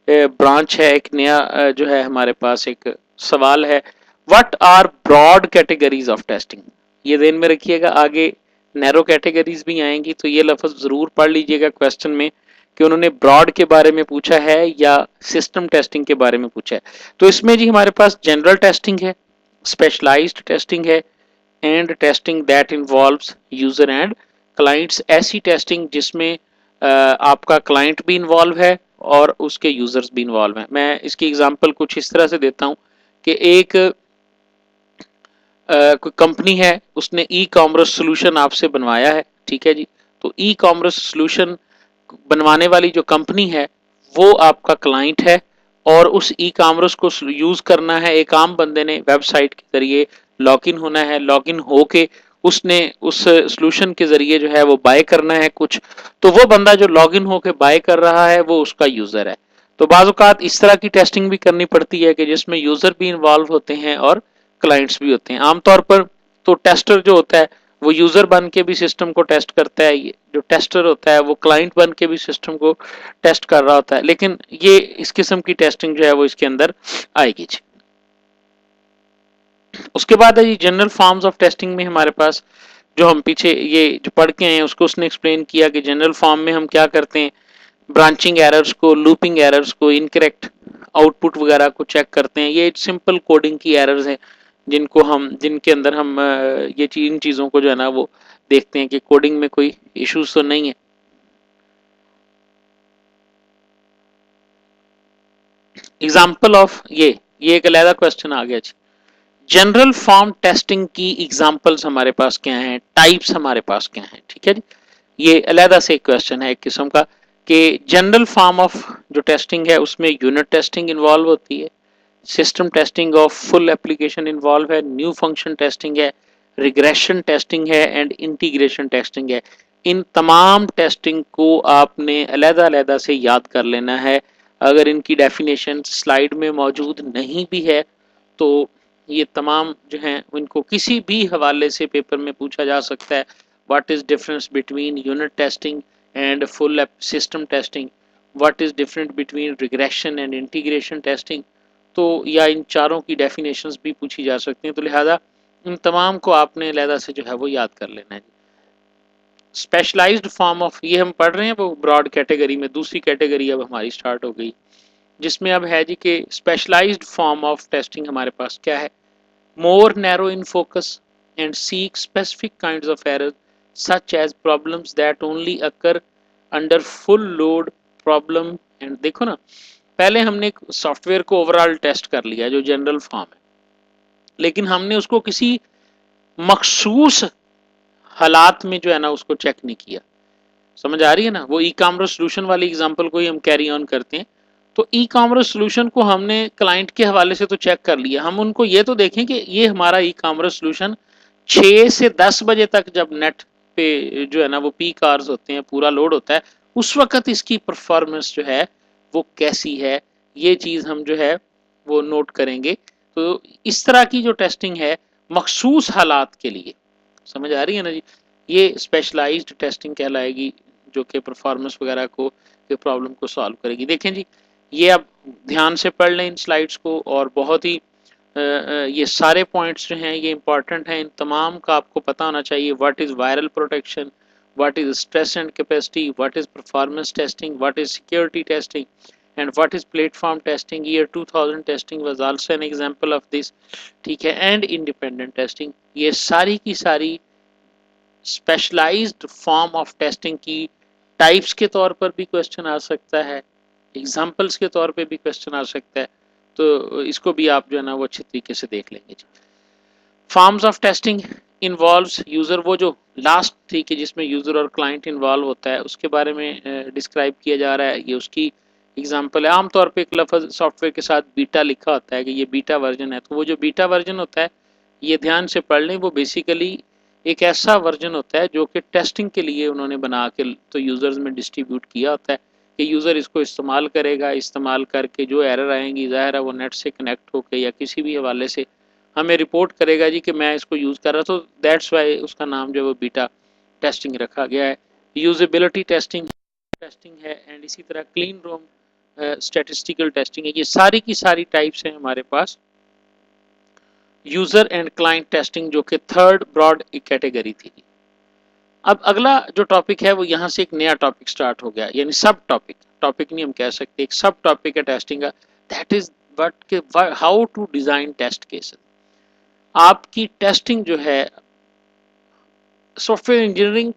ब्रांच है, एक नया जो है हमारे पास एक सवाल है, what are broad categories of testing. ये ध्यान में रखिएगा, आगे नैरो कैटेगरीज भी आएंगी, तो ये लफ्ज जरूर पढ़ लीजिएगा क्वेश्चन में कि उन्होंने ब्रॉड के बारे में पूछा है या सिस्टम टेस्टिंग के बारे में पूछा है। तो इसमें जी हमारे पास जनरल टेस्टिंग है, स्पेशलाइज्ड टेस्टिंग है, and testing that involves user and clients. ऐसी टेस्टिंग जिसमें आपका क्लाइंट भी इन्वॉल्व है और उसके यूजर्स भी इन्वॉल्व हैं। मैं इसकी एग्जांपल कुछ इस तरह से देता हूं कि एक कोई कंपनी है, उसने ई कॉमर्स सोल्यूशन आपसे बनवाया है, ठीक है जी। तो ई कॉमर्स सोल्यूशन बनवाने वाली जो कंपनी है वो आपका क्लाइंट है, और उस ई कॉमर्स को यूज करना है एक आम बंदे ने, वेबसाइट के जरिए लॉगिन होना है, लॉगिन होके उसने उस सोल्यूशन के जरिए जो है वो बाय करना है कुछ। तो वो बंदा जो लॉगिन होके बाय कर रहा है वो उसका यूजर है। तो बाज़ औक़ात इस तरह की टेस्टिंग भी करनी पड़ती है कि जिसमें यूज़र भी इन्वॉल्व होते हैं और क्लाइंट्स भी होते हैं। आमतौर पर तो टेस्टर जो होता है वो यूज़र बन के भी सिस्टम को टेस्ट करता है, ये जो टेस्टर होता है वो क्लाइंट बन के भी सिस्टम को टेस्ट कर रहा होता है, लेकिन ये इस किस्म की टेस्टिंग जो है वो इसके अंदर आएगी जी। उसके बाद है जी जनरल फॉर्म्स ऑफ टेस्टिंग में हमारे पास जो हम पीछे ये जो पढ़ के हैं उसको उसने एक्सप्लेन किया कि जनरल फॉर्म में हम क्या करते हैं, ब्रांचिंग एरर्स को, लूपिंग एरर्स को, इनकरेक्ट आउटपुट वगैरह को चेक करते हैं। ये सिंपल कोडिंग की एरर्स हैं जिनके अंदर हम ये इन चीज़ों को जो है ना वो देखते हैं कि कोडिंग में कोई इश्यूज तो नहीं है। एग्जाम्पल ऑफ ये एक अलग क्वेश्चन आ गया जी। जनरल फॉर्म टेस्टिंग की एग्जांपल्स हमारे पास क्या हैं, टाइप्स हमारे पास क्या हैं, ठीक है जी। ये अलग से एक क्वेश्चन है एक किस्म का कि जनरल फॉर्म ऑफ जो टेस्टिंग है उसमें यूनिट टेस्टिंग इन्वॉल्व होती है, system testing of full application involve है, न्यू फंक्शन टेस्टिंग है, रिग्रेशन टेस्टिंग है एंड इंटीग्रेशन टेस्टिंग है। इन तमाम टेस्टिंग को आपने अलग-अलग से याद कर लेना है। अगर इनकी डेफिनेशन स्लाइड में मौजूद नहीं भी है तो ये तमाम जो हैं इनको किसी भी हवाले से पेपर में पूछा जा सकता है। What is difference between unit testing and full system testing, what is different between regression and integration testing, तो या इन चारों की डेफिनेशंस भी पूछी जा सकती हैं। तो लिहाजा इन तमाम को आपने अलहदा से जो है वो याद कर लेना है। स्पेशलाइज्ड फॉर्म ऑफ, ये हम पढ़ रहे हैं वो ब्रॉड कैटेगरी में, दूसरी कैटेगरी अब हमारी स्टार्ट हो गई जिसमें अब है जी कि स्पेशलाइज्ड फॉर्म ऑफ टेस्टिंग हमारे पास क्या है। More narrow in focus and seek specific kinds of errors such as problems that only occur under full load problem। and देखो ना, पहले हमने सॉफ्टवेयर को ओवरऑल टेस्ट कर लिया जो जनरल फॉर्म है, लेकिन हमने उसको किसी मखसूस हालात में जो है ना उसको चेक नहीं किया। समझ आ रही है ना, वो ई कॉमर्स सोल्यूशन वाली एग्जांपल को ही हम कैरी ऑन करते हैं। तो ई कॉमर्स सोल्यूशन को हमने क्लाइंट के हवाले से तो चेक कर लिया, हम उनको ये तो देखें कि ये हमारा ई कॉमर्स सोल्यूशन 6 से 10 बजे तक जब नेट पे जो है ना वो पीक आवर्स होते हैं, पूरा लोड होता है, उस वक्त इसकी परफॉर्मेंस जो है वो कैसी है, ये चीज़ हम जो है वो नोट करेंगे। तो इस तरह की जो टेस्टिंग है मखसूस हालात के लिए, समझ आ रही है ना जी, ये स्पेशलाइज्ड टेस्टिंग कहलाएगी जो कि परफॉर्मेंस वगैरह को के प्रॉब्लम को सॉल्व करेगी। देखें जी, ये अब ध्यान से पढ़ लें इन स्लाइड्स को, और बहुत ही ये सारे पॉइंट्स जो हैं ये इंपॉर्टेंट हैं, इन तमाम का आपको पता होना चाहिए। What is viral protection, what is stress and capacity, what is performance testing, what is security testing and what is platform testing. Year 2000 testing was also an example of this, ठीक है। एंड इंडिपेंडेंट टेस्टिंग, ये सारी की सारी स्पेशलाइज्ड फॉर्म ऑफ टेस्टिंग की टाइप्स के तौर पर भी क्वेश्चन आ सकता है, एग्जाम्पल्स के तौर पे भी क्वेश्चन आ सकता है। तो इसको भी आप जो है ना वो अच्छी तरीके से देख लेंगे। Forms of testing involves user, वो जो लास्ट ठीक है जिसमें यूज़र और क्लाइंट इन्वॉल्व होता है उसके बारे में डिस्क्राइब किया जा रहा है, ये उसकी एग्जाम्पल है। आमतौर पे एक लफ्ज़ सॉफ्टवेयर के साथ बीटा लिखा होता है कि ये बीटा वर्जन है, तो वो जो बीटा वर्जन होता है ये ध्यान से पढ़ लें, वो बेसिकली एक ऐसा वर्जन होता है जो कि टेस्टिंग के लिए उन्होंने बना के तो यूज़र्स में डिस्ट्रीब्यूट किया होता है कि यूज़र इसको इस्तेमाल करेगा, इस्तेमाल करके जो एरर आएंगी ज़ाहिर है वो नेट से कनेक्ट होकर या किसी भी हवाले से हमें रिपोर्ट करेगा जी कि मैं इसको यूज़ कर रहा, तो दैट्स वाई उसका नाम जो है वो बीटा टेस्टिंग रखा गया है। यूजेबिलिटी टेस्टिंग है एंड इसी तरह क्लीन रूम स्टैटिस्टिकल टेस्टिंग है। ये सारी की सारी टाइप्स हैं हमारे पास। यूज़र एंड क्लाइंट टेस्टिंग जो कि थर्ड ब्रॉड कैटेगरी थी। अब अगला जो टॉपिक है वो यहाँ से एक नया टॉपिक स्टार्ट हो गया, यानी सब टॉपिक, टॉपिक नहीं हम कह सकते, एक सब टॉपिक है टेस्टिंग का, that is what how to design test cases. आपकी टेस्टिंग जो है, सॉफ्टवेयर इंजीनियरिंग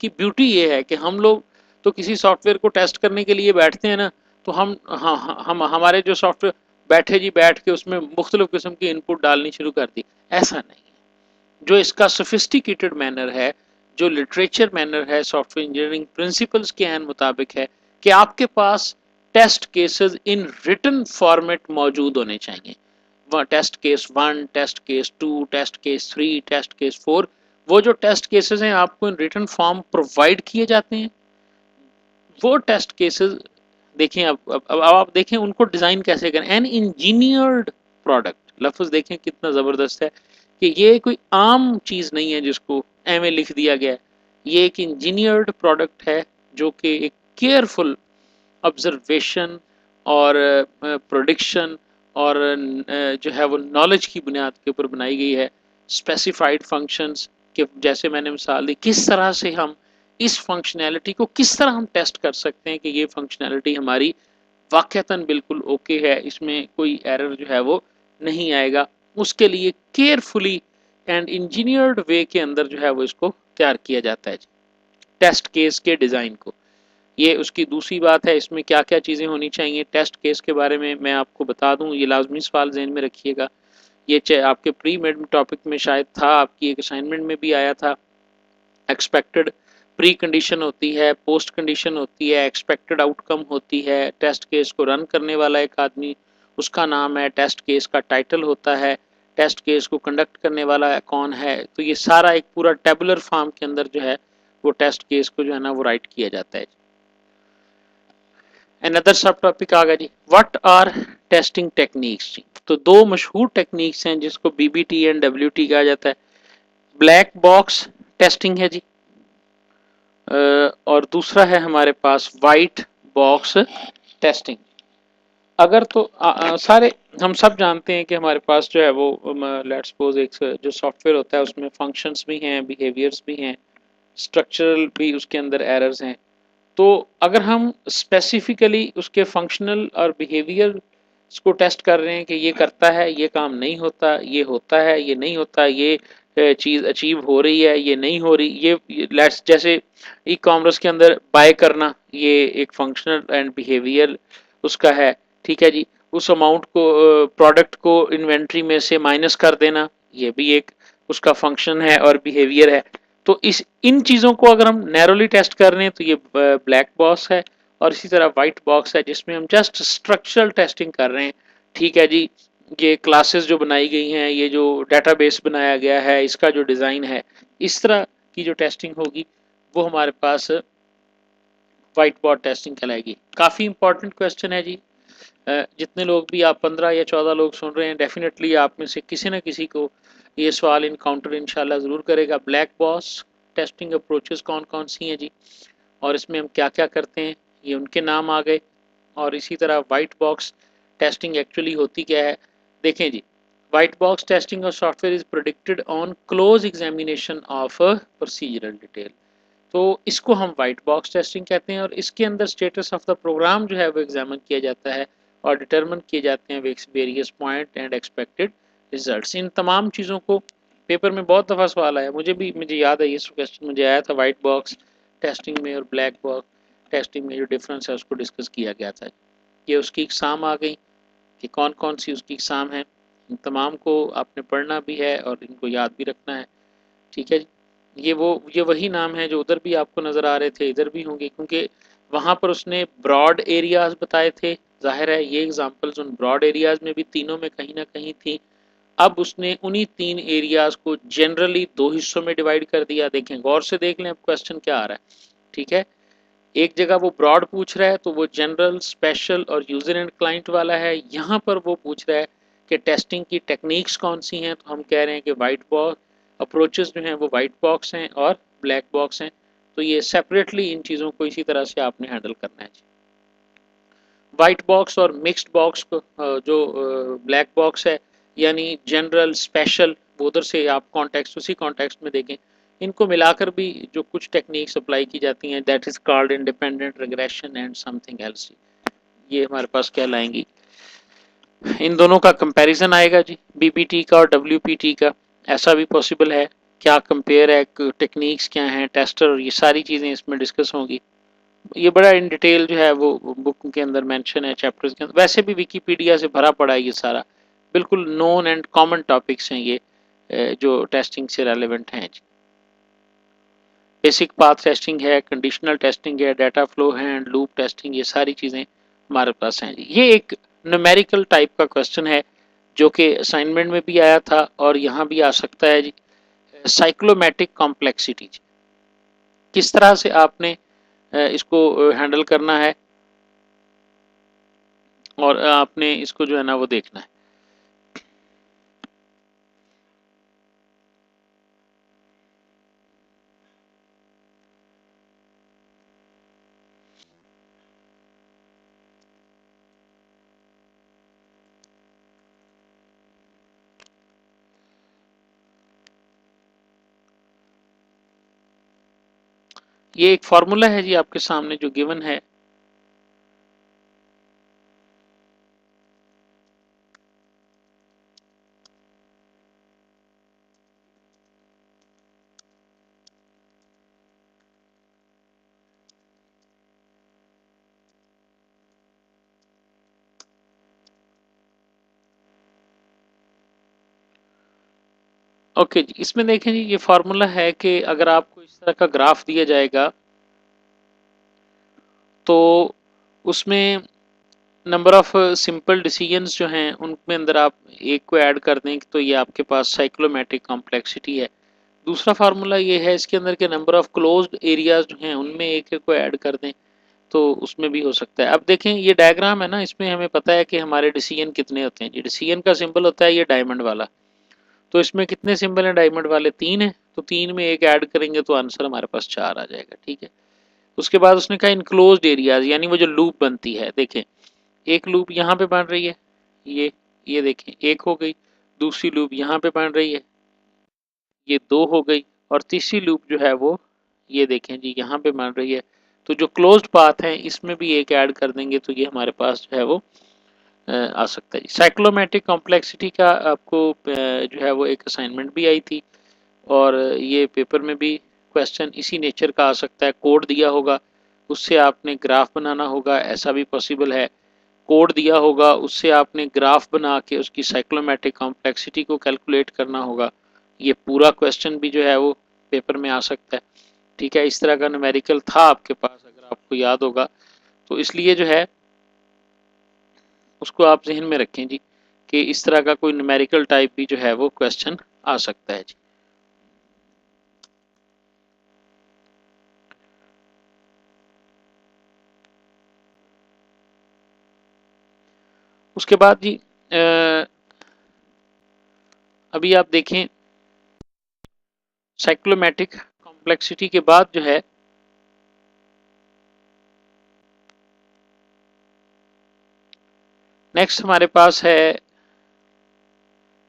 की ब्यूटी ये है कि हम लोग तो किसी सॉफ्टवेयर को टेस्ट करने के लिए बैठते हैं ना, तो हम हमारे जो सॉफ्टवेयर बैठे जी बैठ के उसमें मुख्तलिफ किस्म की इनपुट डालनी शुरू कर दी, ऐसा नहीं है। जो इसका सोफिस्टिकेटेड मैनर है, जो लिटरेचर मैनर है सॉफ्टवेयर इंजीनियरिंग प्रिंसिपल्स के एन मुताबिक है कि आपके पास test cases in written format मौजूद होने चाहिए। Test case 1, test case 2, test case 3, test case 4, वो जो टेस्ट केसेस हैं आपको इन रिटन फॉर्म प्रोवाइड किए जाते हैं। वो टेस्ट केसेस देखें अब आप देखें उनको डिज़ाइन कैसे करें। एन इंजीनियर्ड प्रोडक्ट, लफ्ज़ देखें कितना ज़बरदस्त है कि ये कोई आम चीज़ नहीं है जिसको एम लिख दिया गया है। ये एक इंजीनियर्ड प्रोडक्ट है जो कि एक केयरफुल ऑब्जर्वेशन और प्रोडिक्शन और जो है वो नॉलेज की बुनियाद के ऊपर बनाई गई है। स्पेसिफाइड फंक्शंस के जैसे मैंने मिसाल दी, किस तरह से हम इस फंक्शनैलिटी को किस तरह हम टेस्ट कर सकते हैं कि ये फंक्शनैलिटी हमारी वाकयातन बिल्कुल ओके है, इसमें कोई एरर जो है वो नहीं आएगा। उसके लिए केयरफुली एंड इंजीनियर्ड वे के अंदर जो है वो इसको तैयार किया जाता है टेस्ट केस के डिज़ाइन को। ये उसकी दूसरी बात है, इसमें क्या क्या चीज़ें होनी चाहिए। टेस्ट केस के बारे में मैं आपको बता दूं, ये लाजमी सवाल जहन में रखिएगा। ये आपके प्री मेड टॉपिक में शायद था, आपकी एक असाइनमेंट में भी आया था। एक्सपेक्टेड प्री कंडीशन होती है, पोस्ट कंडीशन होती है, एक्सपेक्टेड आउटकम होती है। टेस्ट केस को रन करने वाला एक आदमी, उसका नाम है, टेस्ट केस का टाइटल होता है, टेस्ट केस को कंडक्ट करने वाला कौन है। तो ये सारा एक पूरा टेबुलर फॉर्म के अंदर जो है वो टेस्ट केस को जो है ना वो राइट किया जाता है। अनदर सब टॉपिक आ गया जी, व्हाट आर टेस्टिंग टेक्निक्स जी। तो दो मशहूर टेक्निक्स हैं जिसको बीबीटी एंड डब्ल्यूटी कहा जाता है। ब्लैक बॉक्स टेस्टिंग है जी, और दूसरा है हमारे पास वाइट बॉक्स टेस्टिंग। अगर तो सारे हम सब जानते हैं कि हमारे पास जो है वो लेट्स सपोज एक जो सॉफ्टवेयर होता है उसमें फंक्शंस भी हैं, बिहेवियर्स भी हैं, स्ट्रक्चरल भी उसके अंदर एरर्स हैं। तो अगर हम स्पेसिफिकली उसके फंक्शनल और बिहेवियर को टेस्ट कर रहे हैं कि ये करता है, ये काम नहीं होता, ये होता है, ये नहीं होता, ये चीज़ अचीव हो रही है, ये नहीं हो रही, ये लेट्स जैसे ई कॉमर्स के अंदर बाय करना, ये एक फंक्शनल एंड बिहेवियर उसका है। ठीक है जी, उस अमाउंट को प्रोडक्ट को इन्वेंट्री में से माइनस कर देना, ये भी एक उसका फंक्शन है और बिहेवियर है। तो इस इन चीज़ों को अगर हम नैरोली टेस्ट कर रहे हैं तो ये ब्लैक बॉक्स है, और इसी तरह वाइट बॉक्स है जिसमें हम जस्ट स्ट्रक्चरल टेस्टिंग कर रहे हैं। ठीक है जी, ये क्लासेस जो बनाई गई हैं, ये जो डेटाबेस बनाया गया है, इसका जो डिज़ाइन है, इस तरह की जो टेस्टिंग होगी वो हमारे पास वाइट बॉक्स टेस्टिंग कहलाएगी। काफ़ी इंपॉर्टेंट क्वेश्चन है जी। जितने लोग भी आप 15 या 14 लोग सुन रहे हैं, डेफिनेटली आप में से किसी न किसी को ये सवाल इनकाउंटर इंशाल्लाह ज़रूर करेगा। ब्लैक बॉक्स टेस्टिंग अप्रोचेस कौन कौन सी हैं जी, और इसमें हम क्या क्या करते हैं, ये उनके नाम आ गए। और इसी तरह वाइट बॉक्स टेस्टिंग एक्चुअली होती क्या है, देखें जी। White box testing of software is predicted on close examination of procedural detail. तो इसको हम वाइट बॉक्स टेस्टिंग कहते हैं, और इसके अंदर स्टेटस ऑफ द प्रोग्राम जो है वो एग्जामिन किया जाता है और डिटरमिन किए जाते हैं various point and expected results. इन तमाम चीज़ों को पेपर में बहुत दफ़ा सवाल आया, मुझे याद है ये क्वेश्चन मुझे आया था वाइट बॉक्स टेस्टिंग में और ब्लैक बॉक्स टेस्टिंग में जो डिफरेंस है उसको डिस्कस किया गया था। ये उसकी इकसाम आ गई कि कौन कौन सी उसकी इकसाम है। इन तमाम को आपने पढ़ना भी है और इनको याद भी रखना है। ठीक है जी, ये वही नाम है जो उधर भी आपको नज़र आ रहे थे, इधर भी होंगे, क्योंकि वहाँ पर उसने ब्रॉड एरियाज बताए थे। जाहिर है ये एग्जांपल्स उन ब्रॉड एरियाज में भी तीनों में कहीं ना कहीं थी। अब उसने उन्हीं तीन एरियाज को जनरली दो हिस्सों में डिवाइड कर दिया। देखें, गौर से देख लें अब क्वेश्चन क्या आ रहा है। ठीक है, एक जगह वो ब्रॉड पूछ रहा है तो वो जनरल, स्पेशल और यूजर एंड क्लाइंट वाला है। यहाँ पर वो पूछ रहा है कि टेस्टिंग की टेक्निक्स कौन सी हैं, तो हम कह रहे हैं कि वाइट बॉक्स अप्रोचेस जो हैं वो वाइट बॉक्स हैं और ब्लैक बॉक्स हैं। तो ये सेपरेटली इन चीज़ों को इसी तरह से आपने हैंडल करना है। वाइट बॉक्स और मिक्स्ड बॉक्स को जो ब्लैक बॉक्स है, यानी जनरल, स्पेशल, वो उधर से आप कॉन्टेक्स्ट उसी कॉन्टेक्स्ट में देखें। इनको मिलाकर भी जो कुछ टेक्निक्स अप्लाई की जाती हैं, that is called independent regression and something else, ये हमारे पास कहलाएंगी। इन दोनों का कंपैरिजन आएगा जी, बीबीटी का और डब्ल्यूपीटी का। ऐसा भी पॉसिबल है, क्या कंपेयर है, टेक्निक्स क्या हैं, टेस्टर, ये सारी चीज़ें इसमें डिस्कस होंगी। ये बड़ा इन डिटेल जो है वो बुक के अंदर मेंशन है, चैप्टर्स के अंदर। वैसे भी विकीपीडिया से भरा पड़ा है ये सारा, बिल्कुल नोन एंड कॉमन टॉपिक्स हैं ये जो टेस्टिंग से रेलेवेंट हैं। बेसिक पाथ टेस्टिंग है, कंडीशनल टेस्टिंग है, डाटा फ्लो है एंड लूप टेस्टिंग, ये सारी चीज़ें हमारे पास हैं जी। ये एक न्यूमेरिकल टाइप का क्वेश्चन है जो कि असाइनमेंट में भी आया था और यहाँ भी आ सकता है जी। साइक्लोमेटिक कॉम्प्लेक्सिटी, किस तरह से आपने इसको हैंडल करना है। और आपने इसको जो है ना वो देखना है। ये एक फॉर्मूला है जी आपके सामने जो गिवन है। ओके जी, इसमें देखें जी, ये फॉर्मूला है कि अगर आपको इस तरह का ग्राफ दिया जाएगा तो उसमें नंबर ऑफ सिंपल डिसीजंस जो हैं उनमें अंदर आप एक को ऐड कर दें तो ये आपके पास साइक्लोमेट्रिक कॉम्प्लेक्सिटी है। दूसरा फार्मूला ये है इसके अंदर के नंबर ऑफ क्लोज्ड एरियाज जो हैं उनमें एक को ऐड कर दें तो उसमें भी हो सकता है। अब देखें ये डायग्राम है ना, इसमें हमें पता है कि हमारे डिसीजन कितने होते हैं। ये डिसीजन का सिंबल होता है ये डायमंड वाला, तो इसमें कितने सिंबल हैं डायमंड वाले? 3 है, तो 3 में एक ऐड करेंगे तो आंसर हमारे पास 4 आ जाएगा। ठीक है, उसके बाद उसने कहा इनक्लोज्ड एरियाज, यानी वो जो लूप बनती है, देखें एक लूप यहाँ पे बन रही है, ये देखें एक हो गई, दूसरी लूप यहाँ पे बन रही है, ये 2 हो गई, और तीसरी लूप जो है वो ये देखें जी यहाँ पे बन रही है। तो जो क्लोज्ड पाथ है इसमें भी एक ऐड कर देंगे तो ये हमारे पास जो है वो आ सकता है। साइक्लोमेट्रिक कॉम्प्लेक्सिटी का आपको जो है वो एक असाइनमेंट भी आई थी, और ये पेपर में भी क्वेश्चन इसी नेचर का आ सकता है। कोड दिया होगा, उससे आपने ग्राफ बनाना होगा, ऐसा भी पॉसिबल है। कोड दिया होगा, उससे आपने ग्राफ बना के उसकी साइक्लोमेट्रिक कॉम्प्लेक्सिटी को कैलकुलेट करना होगा। ये पूरा क्वेश्चन भी जो है वो पेपर में आ सकता है। ठीक है, इस तरह का न्यूमेरिकल था आपके पास, अगर आपको याद होगा, तो इसलिए जो है उसको आप जहन में रखें जी कि इस तरह का कोई न्यूमेरिकल टाइप भी जो है वो क्वेश्चन आ सकता है जी। उसके बाद जी अभी आप देखें साइक्लोमेट्रिक कॉम्प्लेक्सिटी के बाद जो है नेक्स्ट हमारे पास है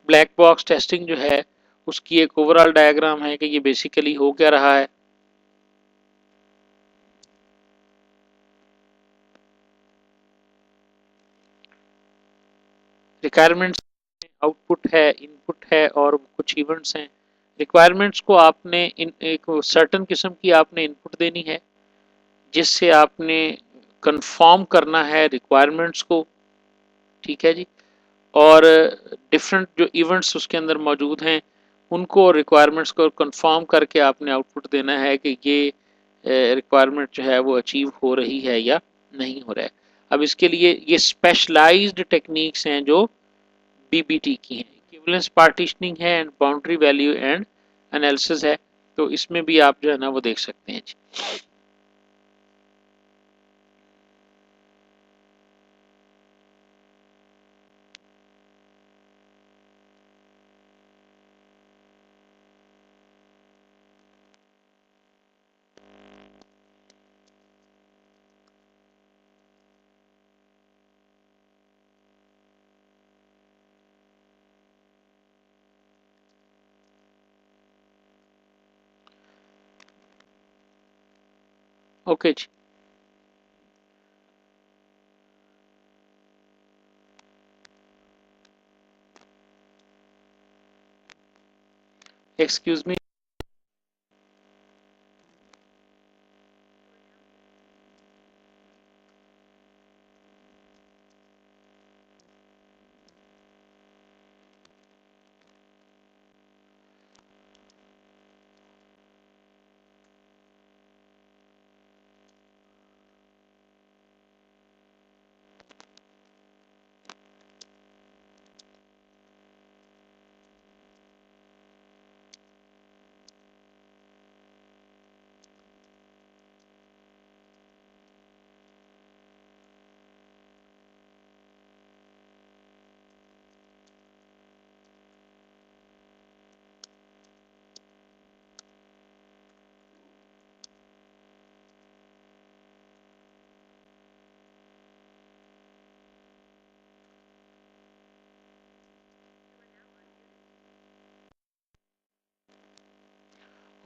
ब्लैक बॉक्स टेस्टिंग जो है, उसकी एक ओवरऑल डायग्राम है कि ये बेसिकली हो क्या रहा है। रिक्वायरमेंट्स, आउटपुट है, इनपुट है, और कुछ इवेंट्स हैं। रिक्वायरमेंट्स को आपने इन एक सर्टन किस्म की आपने इनपुट देनी है जिससे आपने कंफर्म करना है रिक्वायरमेंट्स को। ठीक है जी, और डिफरेंट जो इवेंट्स उसके अंदर मौजूद हैं उनको, रिक्वायरमेंट्स को कंफर्म करके आपने आउटपुट देना है कि ये रिक्वायरमेंट जो है वो अचीव हो रही है या नहीं हो रहा है। अब इसके लिए ये स्पेशलाइज्ड टेक्निक्स हैं जो बीबीटी की हैं, इक्विवेलेंस पार्टीशनिंग है and boundary value and analysis है। तो इसमें भी आप जो है ना वो देख सकते हैं जी। ओके जी, एक्सक्यूज मी।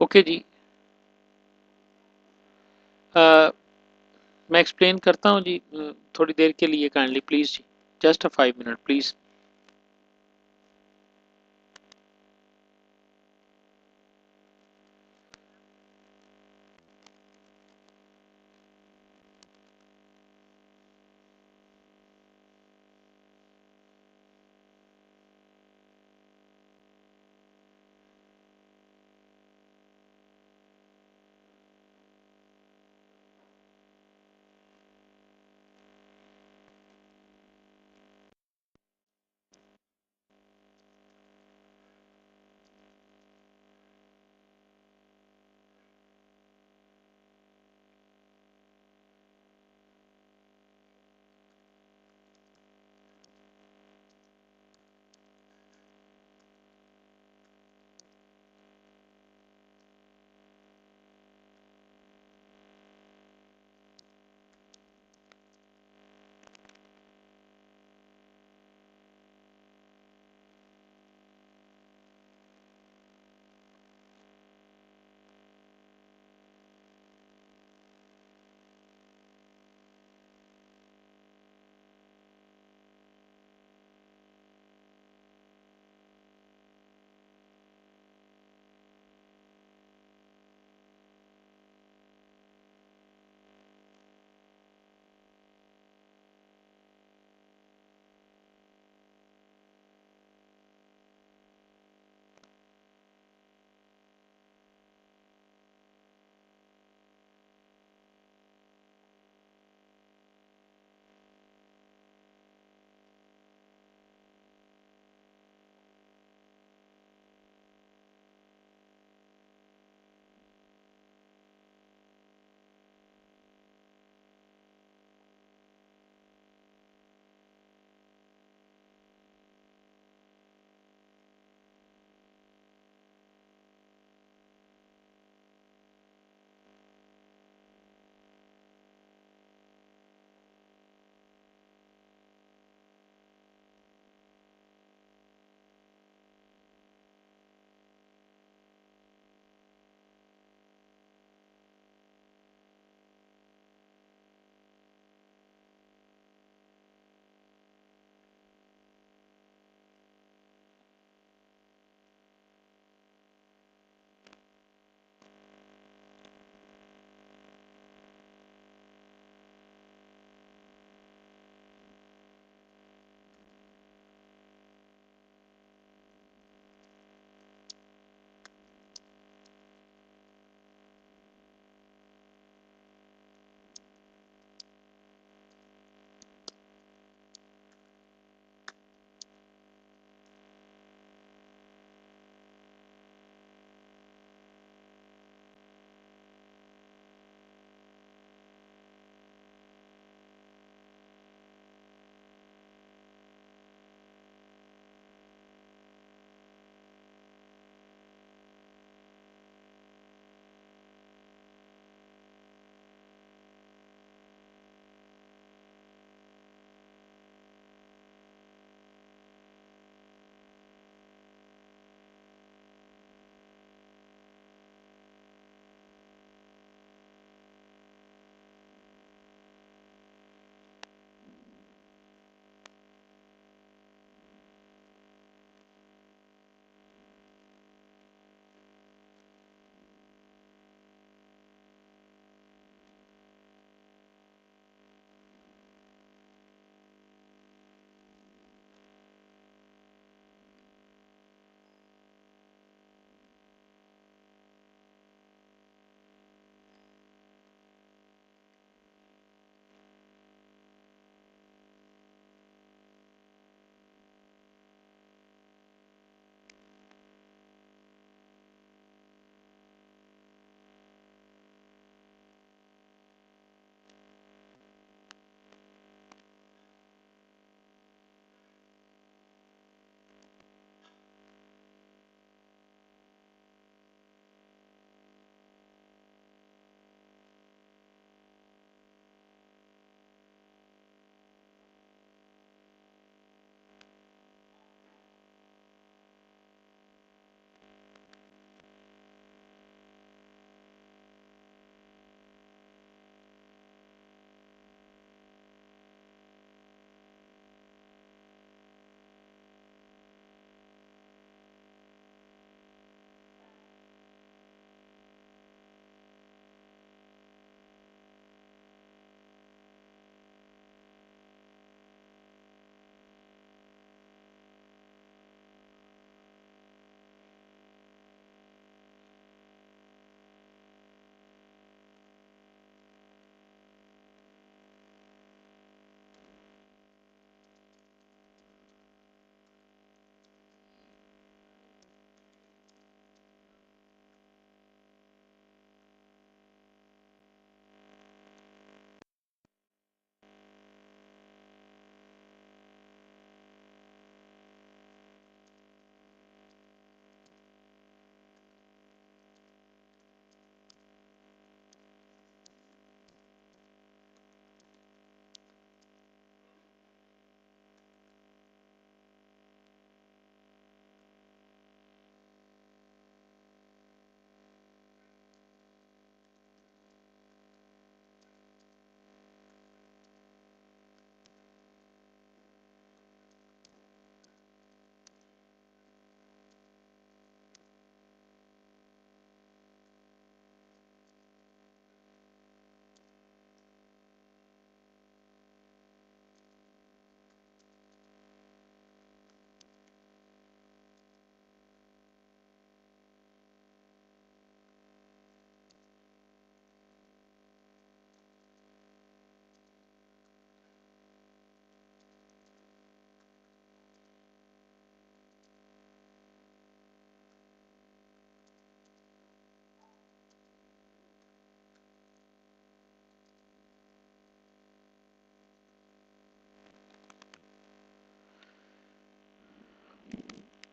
ओके जी। अ, मैं एक्सप्लेन करता हूँ जी, थोड़ी देर के लिए काइंडली प्लीज़ जी, just a 5 minute please.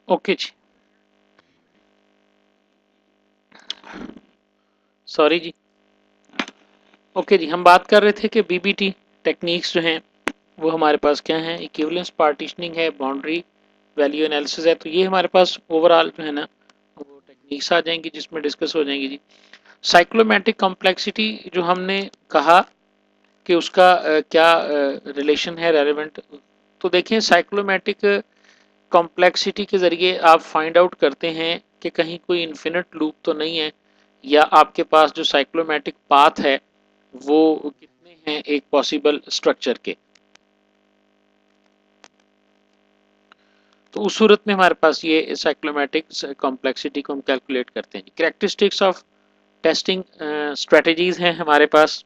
Okay जी, सॉरी जी। ओके जी, हम बात कर रहे थे कि बीबीटी टेक्निक्स जो हैं वो हमारे पास क्या हैं, इक्विवेलेंस पार्टीशनिंग है, बाउंड्री वैल्यू एनालिसिस है। तो ये हमारे पास ओवरऑल जो है ना वो टेक्निक्स आ जाएंगी जिसमें डिस्कस हो जाएंगी जी। साइक्लोमैटिक कॉम्प्लेक्सिटी जो हमने कहा कि उसका क्या रिलेशन है रेलेवेंट, तो देखिए साइक्लोमैटिक कॉम्प्लेक्सिटी के ज़रिए आप फाइंड आउट करते हैं कि कहीं कोई इन्फिनिट लूप तो नहीं है, या आपके पास जो साइक्लोमैटिक पाथ है वो कितने हैं एक पॉसिबल स्ट्रक्चर के। तो उस सूरत में हमारे पास ये साइक्लोमैटिक कॉम्प्लेक्सिटी को हम कैलकुलेट करते हैं। कैरेक्टरिस्टिक्स ऑफ टेस्टिंग स्ट्रेटजीज हैं हमारे पास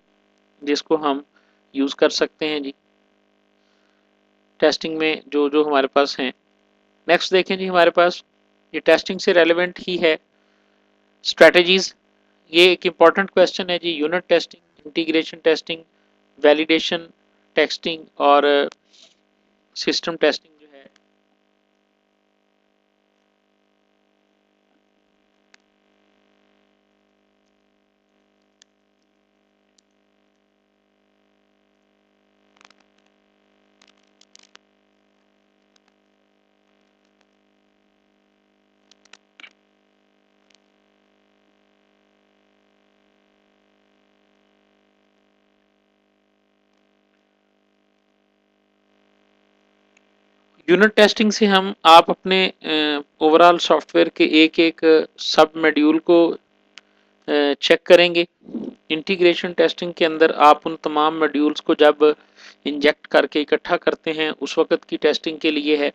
जिसको हम यूज़ कर सकते हैं जी टेस्टिंग में, जो जो हमारे पास हैं। नेक्स्ट देखें जी, हमारे पास ये टेस्टिंग से रेलेवेंट ही है स्ट्रेटजीज। ये एक इम्पॉर्टेंट क्वेश्चन है जी। Unit testing, integration testing, validation testing और सिस्टम टेस्टिंग जो है। यूनिट टेस्टिंग से हम आप अपने ओवरऑल सॉफ्टवेयर के एक एक सब मॉड्यूल को चेक करेंगे। इंटीग्रेशन टेस्टिंग के अंदर आप उन तमाम मॉड्यूल्स को जब इंजेक्ट करके इकट्ठा करते हैं उस वक्त की टेस्टिंग के लिए है।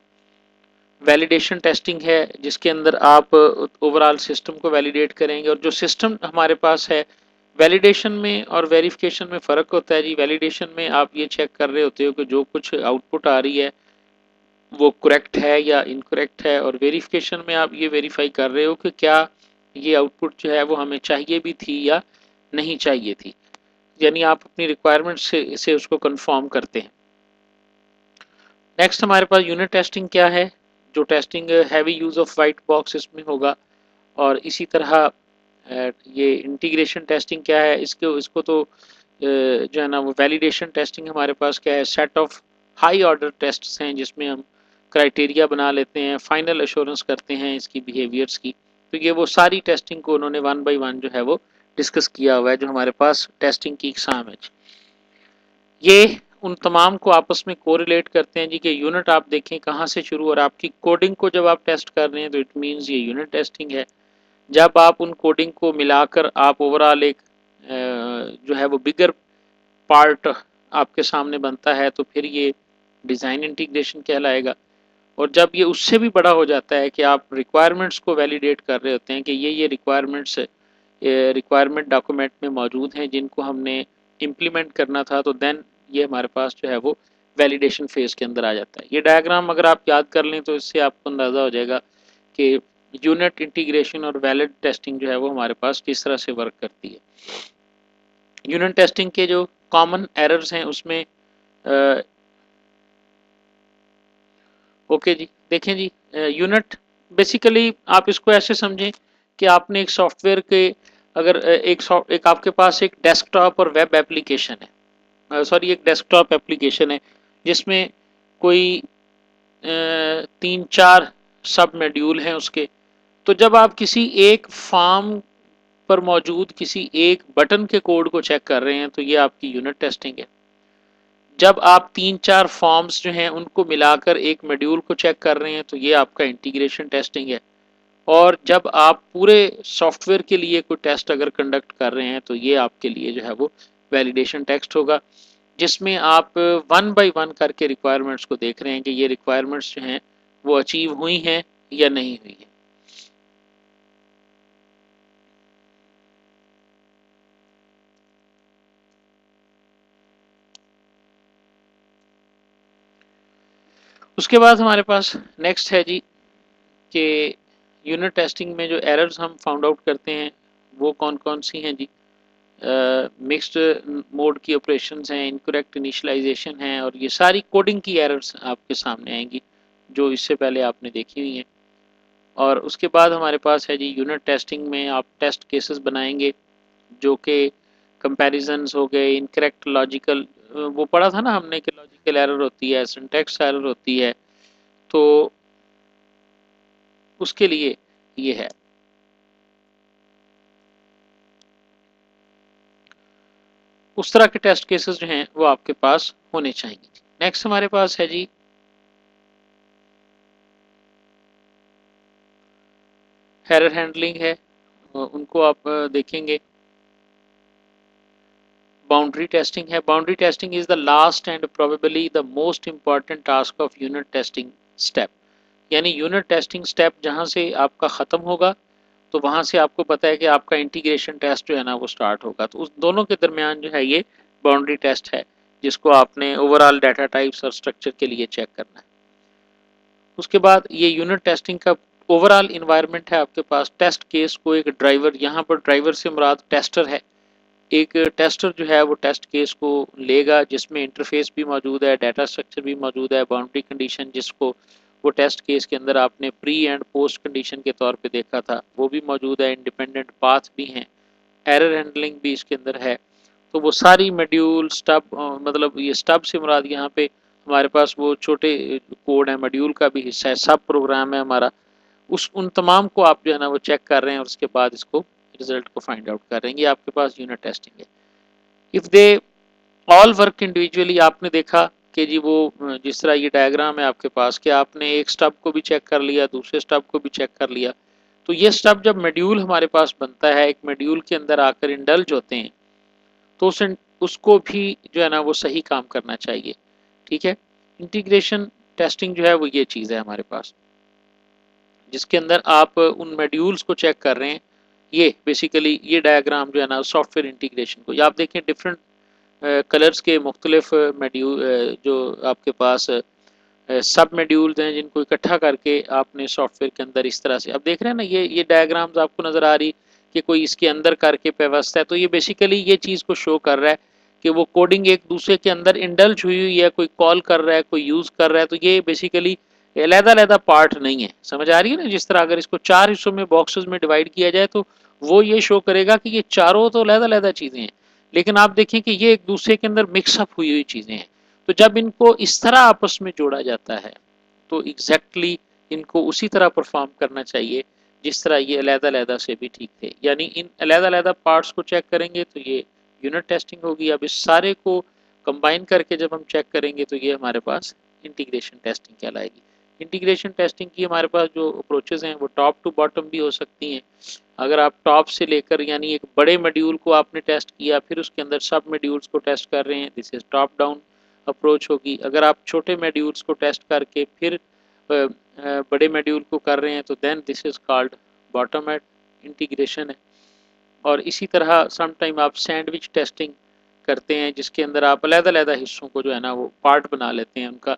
वैलिडेशन टेस्टिंग है जिसके अंदर आप ओवरऑल सिस्टम को वैलिडेट करेंगे। और जो सिस्टम हमारे पास है, वैलिडेशन में और वेरिफिकेशन में फ़र्क होता है जी। वैलिडेशन में आप ये चेक कर रहे होते हो कि जो कुछ आउटपुट आ रही है वो करेक्ट है या इनकरेक्ट है, और वेरिफिकेशन में आप ये वेरीफाई कर रहे हो कि क्या ये आउटपुट जो है वो हमें चाहिए भी थी या नहीं चाहिए थी, यानी आप अपनी रिक्वायरमेंट से उसको कंफर्म करते हैं। नेक्स्ट हमारे पास यूनिट टेस्टिंग क्या है, जो testing heavy use of white box इसमें होगा। और इसी तरह ये इंटीग्रेशन टेस्टिंग क्या है, इसको इसको तो जो है ना वो वैलिडेशन टेस्टिंग हमारे पास क्या है, set of high order tests हैं जिसमें हम क्राइटेरिया बना लेते हैं, फाइनल एश्योरेंस करते हैं इसकी बिहेवियर्स की। तो ये वो सारी टेस्टिंग को उन्होंने वन बाय वन जो है वो डिस्कस किया हुआ है जो हमारे पास टेस्टिंग की इकसाम है। ये उन तमाम को आपस में कोरिलेट करते हैं जी कि यूनिट आप देखें कहाँ से शुरू, और आपकी कोडिंग को जब आप टेस्ट कर रहे हैं तो इट मीन्स ये यूनिट टेस्टिंग है। जब आप उन कोडिंग को मिलाकर आप ओवरऑल एक जो है वो बिगर पार्ट आपके सामने बनता है तो फिर ये डिज़ाइन इंटीग्रेशन कहलाएगा। और जब ये उससे भी बड़ा हो जाता है कि आप रिक्वायरमेंट्स को वैलिडेट कर रहे होते हैं कि ये रिक्वायरमेंट्स रिक्वायरमेंट डॉक्यूमेंट में मौजूद हैं जिनको हमने इम्प्लीमेंट करना था, तो देन ये हमारे पास जो है वो वैलिडेशन फेज़ के अंदर आ जाता है। ये डायग्राम अगर आप याद कर लें तो इससे आपको अंदाज़ा हो जाएगा कि यूनिट इंटीग्रेशन और वैलिड टेस्टिंग जो है वो हमारे पास किस तरह से वर्क करती है। यूनिट टेस्टिंग के जो कॉमन एरर्स हैं उसमें ओके जी, देखें जी, यूनिट बेसिकली आप इसको ऐसे समझें कि आपने एक सॉफ्टवेयर के अगर एक आपके पास एक डेस्कटॉप और वेब एप्लीकेशन है, सॉरी एक डेस्कटॉप एप्लीकेशन है जिसमें कोई 3-4 सब मॉड्यूल हैं उसके। तो जब आप किसी एक फॉर्म पर मौजूद किसी एक बटन के कोड को चेक कर रहे हैं तो ये आपकी यूनिट टेस्टिंग है। जब आप 3-4 फॉर्म्स जो हैं उनको मिलाकर एक मॉड्यूल को चेक कर रहे हैं तो ये आपका इंटीग्रेशन टेस्टिंग है। और जब आप पूरे सॉफ्टवेयर के लिए कोई टेस्ट अगर कंडक्ट कर रहे हैं तो ये आपके लिए जो है वो वैलिडेशन टेस्ट होगा, जिसमें आप वन बाय वन करके रिक्वायरमेंट्स को देख रहे हैं कि ये रिक्वायरमेंट्स जो हैं वो अचीव हुई हैं या नहीं हुई हैं। उसके बाद हमारे पास नेक्स्ट है जी कि यूनिट टेस्टिंग में जो एरर्स हम फाउंड आउट करते हैं वो कौन कौन सी हैं जी। मिक्स्ड मोड की ऑपरेशंस हैं, इनकरेक्ट इनिशियलाइजेशन है, और ये सारी कोडिंग की एरर्स आपके सामने आएंगी जो इससे पहले आपने देखी हुई हैं। और उसके बाद हमारे पास है जी यूनिट टेस्टिंग में आप टेस्ट केसेस बनाएंगे जो कि कंपैरिजंस हो गए, इनकरेक्ट लॉजिकल, वो पढ़ा था ना हमने कि लॉजिकल एरर होती है, सिंटैक्स एरर होती है, तो उसके लिए ये है। उस तरह के टेस्ट केसेस जो हैं वो आपके पास होने चाहिए। नेक्स्ट हमारे पास है जी एरर हैंडलिंग है, उनको आप देखेंगे। बाउंड्री टेस्टिंग है। Boundary testing is the last and probably the most important task of unit testing step. यानी यूनिट टेस्टिंग स्टेप जहां से आपका खत्म होगा तो वहां से आपको पता है कि आपका इंटीग्रेशन टेस्ट जो है ना वो स्टार्ट होगा। तो उस दोनों के दरमियान जो है ये बाउंड्री टेस्ट है जिसको आपने ओवरऑल डाटा टाइप्स और स्ट्रक्चर के लिए चेक करना है। उसके बाद ये यूनिट टेस्टिंग का ओवरऑल इन्वायरमेंट है आपके पास। टेस्ट केस को एक ड्राइवर, यहाँ पर ड्राइवर से मुराद टेस्टर है। एक टेस्टर जो है वो टेस्ट केस को लेगा जिसमें इंटरफेस भी मौजूद है, डाटा स्ट्रक्चर भी मौजूद है, बाउंड्री कंडीशन जिसको वो टेस्ट केस के अंदर आपने प्री एंड पोस्ट कंडीशन के तौर पे देखा था वो भी मौजूद है, इंडिपेंडेंट पाथ भी हैं, एरर हैंडलिंग भी इसके अंदर है। तो वो सारी मॉड्यूल स्टब, मतलब ये स्टब से मुराद यहाँ पे हमारे पास वो छोटे कोड है, मॉड्यूल का भी हिस्सा है, सब प्रोग्राम है हमारा, उस उन तमाम को आप जो है ना वो चेक कर रहे हैं और उसके बाद इसको रिजल्ट को फाइंड आउट कर रहे हैं। ये आपके पास यूनिट टेस्टिंग है। If they all work individually, आपने देखा कि जी वो जिस तरह ये डायग्राम है आपके पास कि आपने एक स्टब को भी चेक कर लिया, दूसरे स्टब को भी चेक कर लिया, तो ये स्टब जब मॉड्यूल हमारे पास बनता है, एक मॉड्यूल के अंदर आकर इंडल्ज होते हैं, तो उसको भी जो है ना वो सही काम करना चाहिए। ठीक है। इंटीग्रेशन टेस्टिंग जो है वो ये चीज़ है हमारे पास जिसके अंदर आप उन मॉड्यूल्स को चेक कर रहे हैं। ये बेसिकली ये डायग्राम जो है ना सॉफ्टवेयर इंटीग्रेशन को, या आप देखें डिफरेंट कलर्स के मुख्तलिफ मॉड्यूल जो आपके पास सब मॉड्यूल्स हैं जिनको इकट्ठा करके आपने सॉफ्टवेयर के अंदर इस तरह से, अब देख रहे हैं ना ये डायग्राम्स आपको नज़र आ रही कि कोई इसके अंदर करके व्यवस्था है, तो ये बेसिकली ये चीज़ को शो कर रहा है कि वो कोडिंग एक दूसरे के अंदर इंडल्ज हुई हुई है, कोई कॉल कर रहा है, कोई यूज़ कर रहा है, तो ये बेसिकली अलग-अलग पार्ट नहीं है। समझ आ रही है ना? जिस तरह अगर इसको 4 हिस्सों में बॉक्सेस में डिवाइड किया जाए तो वो ये शो करेगा कि ये चारों तो अलग-अलग चीज़ें हैं, लेकिन आप देखें कि ये एक दूसरे के अंदर मिक्सअप हुई हुई चीज़ें हैं। तो जब इनको इस तरह आपस में जोड़ा जाता है तो एग्जैक्टली exactly इनको उसी तरह परफॉर्म करना चाहिए जिस तरह ये अलग-अलग से भी ठीक थे। यानी इन अलग-अलग पार्ट्स को चेक करेंगे तो ये यूनिट टेस्टिंग होगी। अब इस सारे को कंबाइन करके जब हम चेक करेंगे तो ये हमारे पास इंटीग्रेशन टेस्टिंग कहलाएगी। इंटीग्रेशन टेस्टिंग की हमारे पास जो अप्रोचेज हैं वो टॉप टू बॉटम भी हो सकती हैं। अगर आप टॉप से लेकर यानी एक बड़े मॉड्यूल को आपने टेस्ट किया फिर उसके अंदर सब मॉड्यूल्स को टेस्ट कर रहे हैं, this is top down approach होगी। अगर आप छोटे मॉड्यूल्स को टेस्ट करके फिर बड़े मॉड्यूल को कर रहे हैं तो then this is called bottom at integration है। और इसी तरह सम टाइम आप सैंडविच टेस्टिंग करते हैं जिसके अंदर आप अलग-अलग हिस्सों को जो है ना वो पार्ट बना लेते हैं उनका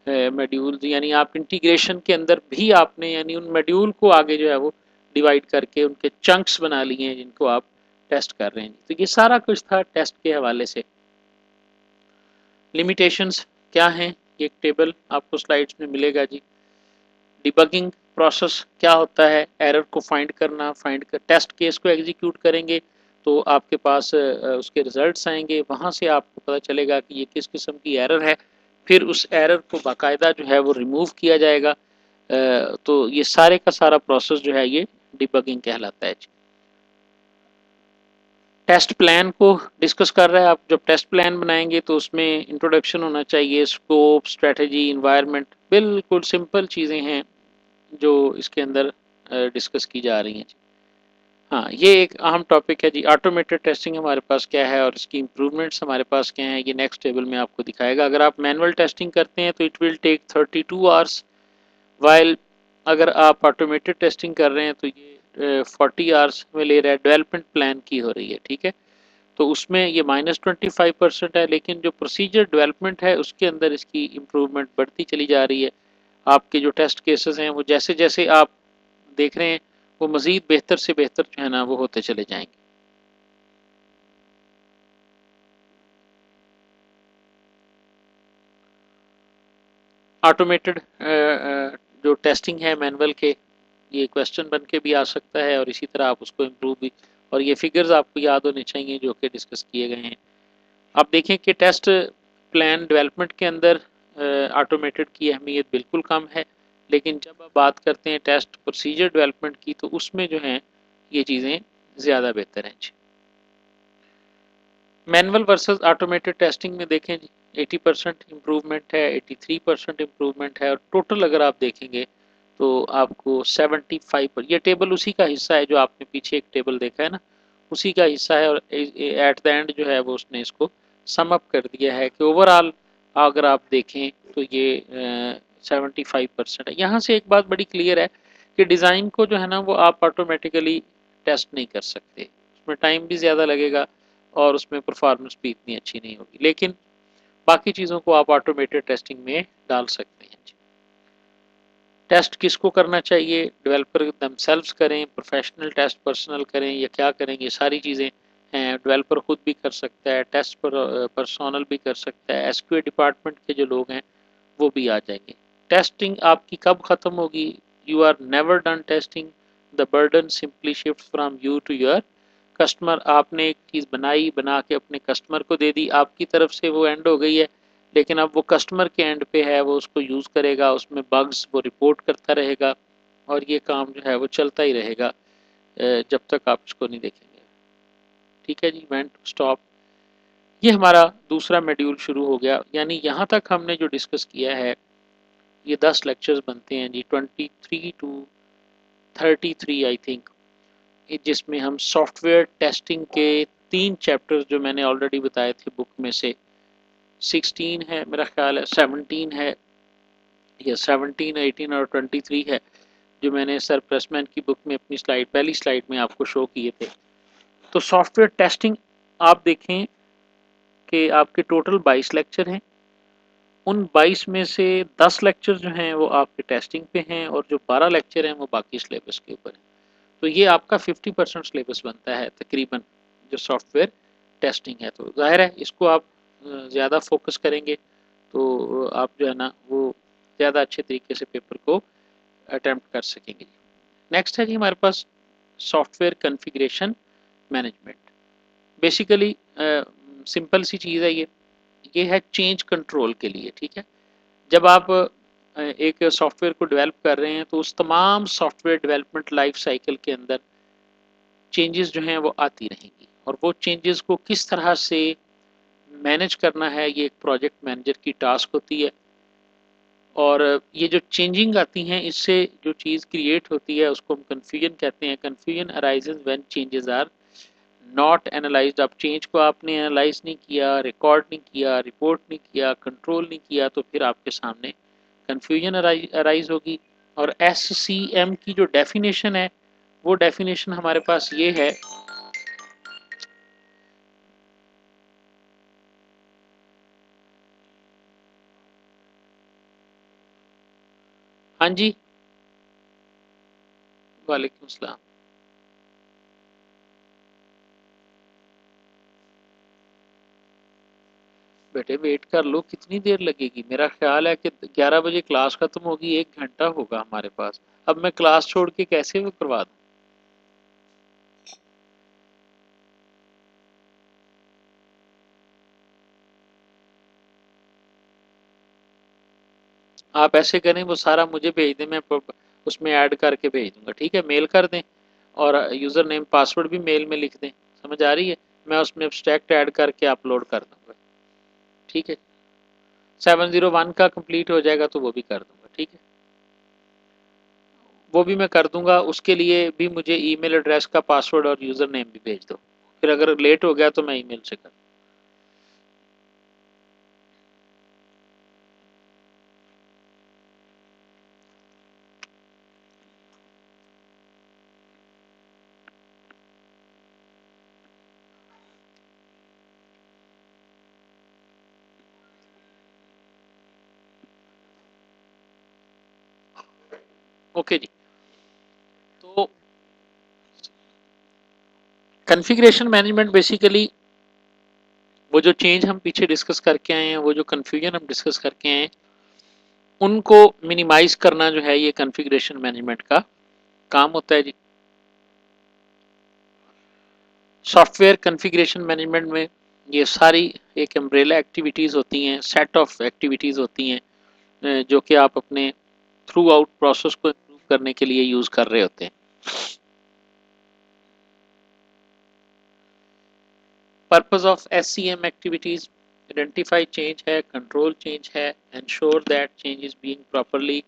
मॉड्यूल, यानी आप इंटीग्रेशन के अंदर भी आपने यानी उन मॉड्यूल को आगे जो है वो डिवाइड करके उनके चंक्स बना लिए हैं जिनको आप टेस्ट कर रहे हैं। तो ये सारा कुछ था टेस्ट के हवाले से। लिमिटेशंस क्या हैं, एक टेबल आपको स्लाइड्स में मिलेगा जी। डिबगिंग प्रोसेस क्या होता है, एरर को फाइंड करना, टेस्ट केस को एग्जीक्यूट करेंगे तो आपके पास उसके रिजल्ट्स आएंगे, वहाँ से आपको पता चलेगा कि ये किस किस्म की एरर है, फिर उस एरर को बाकायदा जो है वो रिमूव किया जाएगा। तो ये सारे का सारा प्रोसेस जो है ये डिबगिंग कहलाता है। टेस्ट प्लान को डिस्कस कर रहा है। आप जब टेस्ट प्लान बनाएंगे तो उसमें इंट्रोडक्शन होना चाहिए, स्कोप, स्ट्रेटजी, इन्वायरमेंट, बिल्कुल सिंपल चीज़ें हैं जो इसके अंदर डिस्कस की जा रही हैं। हाँ, ये एक अहम टॉपिक है जी। ऑटोमेटेड टेस्टिंग हमारे पास क्या है और इसकी इम्प्रूवमेंट्स हमारे पास क्या हैं, ये नेक्स्ट टेबल में आपको दिखाएगा। अगर आप मैनुअल टेस्टिंग करते हैं तो it will take 32 hours, while अगर आप ऑटोमेटेड टेस्टिंग कर रहे हैं तो ये 40 आवर्स में ले रहा है। डेवलपमेंट प्लान की हो रही है, ठीक है। तो उसमें ये -25% है, लेकिन जो प्रोसीजर डेवलपमेंट है उसके अंदर इसकी इम्प्रूवमेंट बढ़ती चली जा रही है। आपके जो टेस्ट केसेस हैं वो जैसे जैसे आप देख रहे हैं वो मज़ीद बेहतर से बेहतर जो है ना वो होते चले जाएंगे। ऑटोमेटेड जो टेस्टिंग है मैनुअल के, ये क्वेश्चन बन के भी आ सकता है और इसी तरह आप उसको इम्प्रूव भी, और ये फिगर्स आपको याद होने चाहिए जो कि डिस्कस किए गए हैं। आप देखें कि टेस्ट प्लान डेवलपमेंट के अंदर ऑटोमेटेड की अहमियत बिल्कुल कम है, लेकिन जब आप बात करते हैं टेस्ट प्रोसीजर डेवलपमेंट की तो उसमें जो है ये चीज़ें ज़्यादा बेहतर हैं जी। मैनुअल वर्सेस ऑटोमेटेड टेस्टिंग में देखें जी, 80% इम्प्रूवमेंट है, 83% इम्प्रूवमेंट है, और टोटल अगर आप देखेंगे तो आपको 75 ये टेबल उसी का हिस्सा है जो आपने पीछे एक टेबल देखा है ना, उसी का हिस्सा है, और एट द एंड जो है वो उसने इसको सम अप कर दिया है कि ओवरऑल अगर आप देखें तो ये 75% है। यहाँ से एक बात बड़ी क्लियर है कि डिज़ाइन को जो है ना वो आप ऑटोमेटिकली टेस्ट नहीं कर सकते, उसमें टाइम भी ज़्यादा लगेगा और उसमें परफॉर्मेंस भी इतनी अच्छी नहीं होगी, लेकिन बाकी चीज़ों को आप ऑटोमेटेड टेस्टिंग में डाल सकते हैं। टेस्ट किसको करना चाहिए, डेवलपर दमसेल्व्स करें, प्रोफेशनल टेस्ट पर्सनल करें, या क्या करें, ये सारी चीज़ें हैं। डेवलपर खुद भी कर सकता है, टेस्ट पर्सनल भी कर सकता है, एसक्यूए डिपार्टमेंट के जो लोग हैं वो भी आ जाएंगे। टेस्टिंग आपकी कब ख़त्म होगी, you are never done testing, the burden simply shift from you to your customer. आपने एक चीज़ बनाई, बना के अपने कस्टमर को दे दी, आपकी तरफ से वो एंड हो गई है, लेकिन अब वो कस्टमर के एंड पे है, वो उसको यूज़ करेगा, उसमें बग्स वो रिपोर्ट करता रहेगा, और ये काम जो है वो चलता ही रहेगा जब तक आप इसको नहीं देखेंगे। ठीक है जी, व्हेन टू स्टॉप। ये हमारा दूसरा मॉड्यूल शुरू हो गया, यानी यहाँ तक हमने जो डिस्कस किया है ये 10 लेक्चर्स बनते हैं जी, 23 टू 33 आई थिंक, जिसमें हम सॉफ्टवेयर टेस्टिंग के 3 चैप्टर्स जो मैंने ऑलरेडी बताए थे बुक में से, 16 है मेरा ख्याल है, 17 है, या 17, 18 और 23 है, जो मैंने सर प्रेसमैन की बुक में अपनी स्लाइड, पहली स्लाइड में आपको शो किए थे। तो सॉफ्टवेयर टेस्टिंग आप देखें कि आपके टोटल 22 लेक्चर हैं, उन 22 में से 10 लेक्चर जो हैं वो आपके टेस्टिंग पे हैं, और जो 12 लेक्चर हैं वो बाकी सिलेबस के ऊपर हैं। तो ये आपका 50% सिलेबस बनता है तकरीबन, जो सॉफ्टवेयर टेस्टिंग है। तो जाहिर है इसको आप ज़्यादा फोकस करेंगे तो आप जो है ना वो ज़्यादा अच्छे तरीके से पेपर को अटैम्प्ट कर सकेंगे। नेक्स्ट है जी हमारे पास software configuration management. Basically simple सी चीज़ है ये है चेंज कंट्रोल के लिए। ठीक है, जब आप एक सॉफ्टवेयर को डेवलप कर रहे हैं तो उस तमाम सॉफ्टवेयर डेवलपमेंट लाइफ साइकिल के अंदर चेंजेस जो हैं वो आती रहेंगी, और वो चेंजेस को किस तरह से मैनेज करना है ये एक प्रोजेक्ट मैनेजर की टास्क होती है। और ये जो चेंजिंग आती हैं इससे जो चीज़ क्रिएट होती है उसको हम कन्फ्यूजन कहते हैं। Confusion arises when changes are not analysed. अब चेंज को आपने एनालाइज नहीं किया, रिकॉर्ड नहीं किया, रिपोर्ट नहीं किया, कंट्रोल नहीं किया, तो फिर आपके सामने कन्फ्यूजन अराइज होगी। और SCM की जो डेफिनेशन है वो डेफिनेशन हमारे पास ये है, हाँ जी, वालेकुम सलाम। बेटे वेट कर लो, कितनी देर लगेगी? मेरा ख्याल है कि 11 बजे क्लास खत्म होगी, 1 घंटा होगा हमारे पास। अब मैं क्लास छोड़ के कैसे वो करवा दूँ? आप ऐसे करें, वो सारा मुझे भेज दें, मैं उसमें ऐड करके भेज दूंगा। ठीक है, मेल कर दें, और यूज़र नेम पासवर्ड भी मेल में लिख दें। समझ आ रही है? मैं उसमें एब्स्ट्रैक्ट ऐड करके अपलोड कर दूंगा। ठीक है, 701 का कंप्लीट हो जाएगा तो वो भी कर दूंगा। ठीक है, वो भी मैं कर दूंगा। उसके लिए भी मुझे ईमेल एड्रेस का पासवर्ड और यूज़र नेम भी भेज दो, फिर अगर लेट हो गया तो मैं ईमेल से कर। ओके जी, तो कॉन्फ़िगरेशन मैनेजमेंट बेसिकली वो जो चेंज हम पीछे डिस्कस करके आए हैं, वो जो कन्फ्यूजन हम डिस्कस करके आए हैं, उनको मिनिमाइज करना जो है ये कॉन्फ़िगरेशन मैनेजमेंट का काम होता है जी। सॉफ्टवेयर कॉन्फ़िगरेशन मैनेजमेंट में ये सारी एक अम्ब्रेला एक्टिविटीज़ होती हैं, सेट ऑफ एक्टिविटीज़ होती हैं, जो कि आप अपने थ्रू आउट प्रोसेस को इम्प्रूव करने के लिए यूज़ कर रहे होते हैं। Purpose of SCM activities, identify change है, कंट्रोल चेंज है, ensure that change is being properly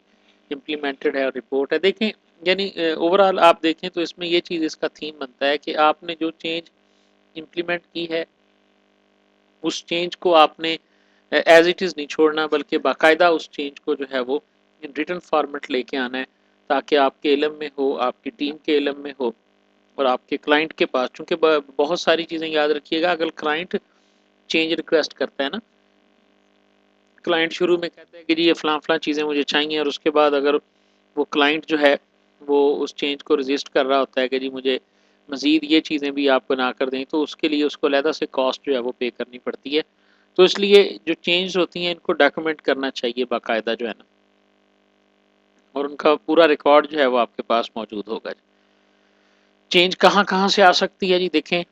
implemented है और रिपोर्ट है। देखें, यानी ओवरऑल आप देखें तो इसमें ये चीज़ इसका थीम बनता है कि आपने जो चेंज इम्प्लीमेंट की है उस चेंज को आपने एज इट इज़ नहीं छोड़ना, बल्कि बाकायदा उस चेंज को जो है वो इन रिटन फॉर्मेट लेके आना है, ताकि आपके इलम में हो, आपकी टीम के इलम में हो और आपके क्लाइंट के पास। चूँकि बहुत सारी चीज़ें याद रखिएगा, अगर क्लाइंट चेंज रिक्वेस्ट करता है ना, क्लाइंट शुरू में कहता है कि जी ये फ़लाँ फ़लाँ चीज़ें मुझे चाहिए, और उसके बाद अगर वो क्लाइंट जो है वो उस चेंज को रजिस्ट कर रहा होता है कि जी मुझे मज़ीद ये चीज़ें भी आप बना कर दें, तो उसके लिए उसको अलहदा से कॉस्ट जो है वो पे करनी पड़ती है। तो इसलिए जो चेंज होती हैं इनको डॉक्यूमेंट करना चाहिए बाकायदा जो है ना, और उनका पूरा रिकॉर्ड जो है वो आपके पास मौजूद होगा। चेंज कहाँ कहाँ से आ सकती है जी? देखें,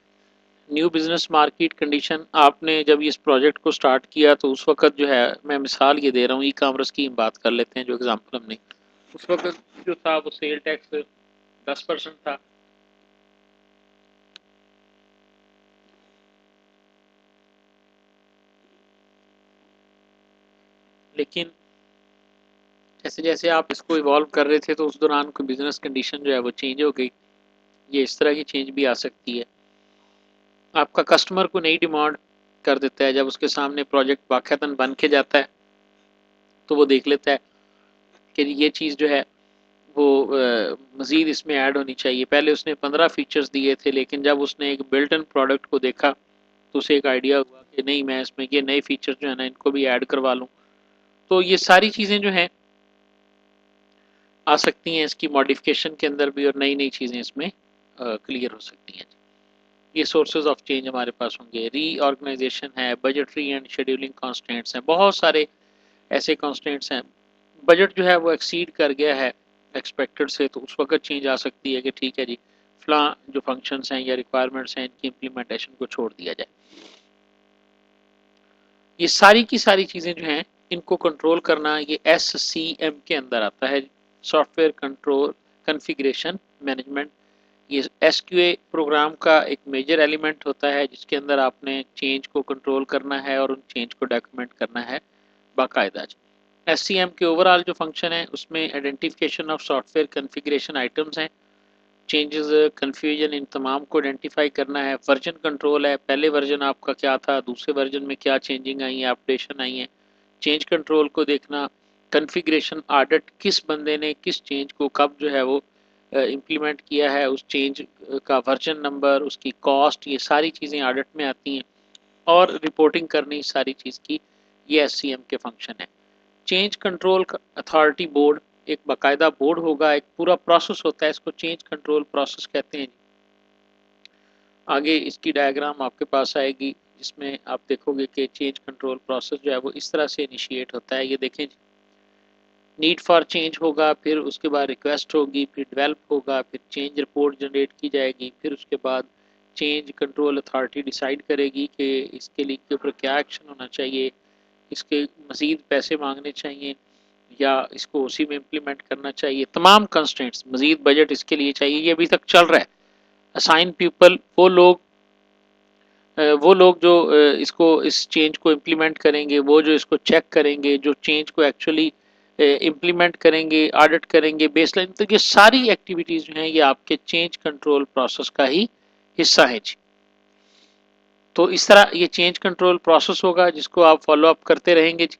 न्यू बिजनेस मार्केट कंडीशन, आपने जब इस प्रोजेक्ट को स्टार्ट किया तो उस वक्त जो है, मैं मिसाल ये दे रहा हूँ, ई कामर्स की बात कर लेते हैं जो एग्जांपल हमने, उस वक्त जो था वो सेल टैक्स 10% था। लेकिन जैसे जैसे आप इसको इवॉल्व कर रहे थे तो उस दौरान कोई बिजनेस कंडीशन जो है वो चेंज हो गई। ये इस तरह की चेंज भी आ सकती है। आपका कस्टमर को नई डिमांड कर देता है, जब उसके सामने प्रोजेक्ट वाक़तन बन के जाता है तो वो देख लेता है कि ये चीज़ जो है वो मज़ीद इसमें ऐड होनी चाहिए। पहले उसने 15 फीचर्स दिए थे, लेकिन जब उसने एक बिल्ट इन प्रोडक्ट को देखा तो उसे एक आइडिया हुआ कि नहीं, मैं इसमें ये नए फीचर जो है ना इनको भी ऐड करवा लूँ। तो ये सारी चीज़ें जो हैं आ सकती हैं इसकी मॉडिफिकेशन के अंदर भी, और नई नई चीज़ें इसमें क्लियर हो सकती हैं। ये सोर्सेज ऑफ चेंज हमारे पास होंगे। रीऑर्गेनाइजेशन है, बजटरी एंड शेड्यूलिंग कॉन्स्टेंट्स हैं, बहुत सारे ऐसे कॉन्स्टेंट्स हैं। बजट जो है वो एक्सीड कर गया है एक्सपेक्टेड से, तो उस वक्त चेंज आ सकती है कि ठीक है जी, फला जो फंक्शंस हैं या रिक्वायरमेंट्स हैं इनकी इम्प्लीमेंटेशन को छोड़ दिया जाए। ये सारी की सारी चीज़ें जो हैं इनको कंट्रोल करना ये SCM के अंदर आता है, सॉफ्टवेयर कंट्रोल कॉन्फ़िगरेशन मैनेजमेंट। ये SQA प्रोग्राम का एक मेजर एलिमेंट होता है, जिसके अंदर आपने चेंज को कंट्रोल करना है और उन चेंज को डॉक्यूमेंट करना है बाकायदा। SCM के ओवरऑल जो फंक्शन है उसमें identification of software configuration items हैं, चेंजेस कन्फ्यूजन इन तमाम को आइडेंटिफाई करना है। वर्जन कंट्रोल है, पहले वर्जन आपका क्या था, दूसरे वर्जन में क्या चेंजिंग आई है, अपडेशन आई है। चेंज कंट्रोल को देखना, कन्फिग्रेशन ऑडिट, किस बंदे ने किस चेंज को कब जो है वो इम्प्लीमेंट किया है, उस चेंज का वर्जन नंबर, उसकी कॉस्ट, ये सारी चीज़ें ऑडिट में आती हैं। और रिपोर्टिंग करनी सारी चीज़ की, ये SCM के फंक्शन है। चेंज कंट्रोल अथॉरिटी बोर्ड, एक बाकायदा बोर्ड होगा, एक पूरा प्रोसेस होता है, इसको चेंज कंट्रोल प्रोसेस कहते हैं। आगे इसकी डायग्राम आपके पास आएगी, जिसमें आप देखोगे कि चेंज कंट्रोल प्रोसेस जो है वो इस तरह से इनिशिएट होता है। ये देखें, नीड फॉर चेंज होगा, फिर उसके बाद रिक्वेस्ट होगी, फिर डेवलप होगा, फिर चेंज रिपोर्ट जनरेट की जाएगी, फिर उसके बाद चेंज कंट्रोल अथॉरिटी डिसाइड करेगी कि इसके लिए के ऊपर क्या एक्शन होना चाहिए, इसके मज़ीद पैसे मांगने चाहिए या इसको उसी में इम्प्लीमेंट करना चाहिए। तमाम कंस्ट्रेंट्स, मज़ीद बजट इसके लिए चाहिए, ये अभी तक चल रहा है। असाइन पीपल, वो लोग जो इसको इस चेंज को इम्प्लीमेंट करेंगे, वो जो इसको चेक करेंगे, जो चेंज को एक्चुअली इम्प्लीमेंट करेंगे, ऑडिट करेंगे, बेसलाइन, तो ये सारी एक्टिविटीज़ जो हैं ये आपके चेंज कंट्रोल प्रोसेस का ही हिस्सा है जी। तो इस तरह ये चेंज कंट्रोल प्रोसेस होगा जिसको आप फॉलो अप करते रहेंगे जी।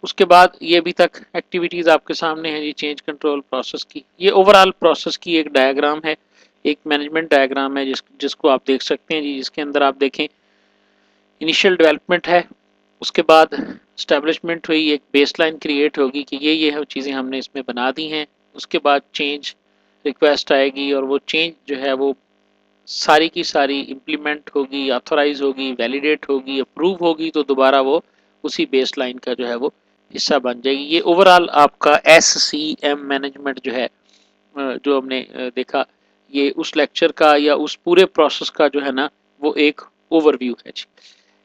उसके बाद ये अभी तक एक्टिविटीज़ आपके सामने है जी चेंज कंट्रोल प्रोसेस की। ये ओवरऑल प्रोसेस की एक डायग्राम है, एक मैनेजमेंट डायग्राम है जिसको आप देख सकते हैं जी, जिसके अंदर आप देखें इनिशियल डेवलपमेंट है, उसके बाद स्टैब्लिशमेंट हुई, एक बेसलाइन क्रिएट होगी कि ये चीज़ें हमने इसमें बना दी हैं। उसके बाद चेंज रिक्वेस्ट आएगी और वो चेंज जो है वो सारी की सारी इम्प्लीमेंट होगी, ऑथोराइज होगी, वैलिडेट होगी, अप्रूव होगी, तो दोबारा वो उसी बेसलाइन का जो है वो हिस्सा बन जाएगी। ये ओवरऑल आपका SCM मैनेजमेंट जो है जो हमने देखा, ये उस लेक्चर का या उस पूरे प्रोसेस का जो है ना वो एक ओवरव्यू है जी,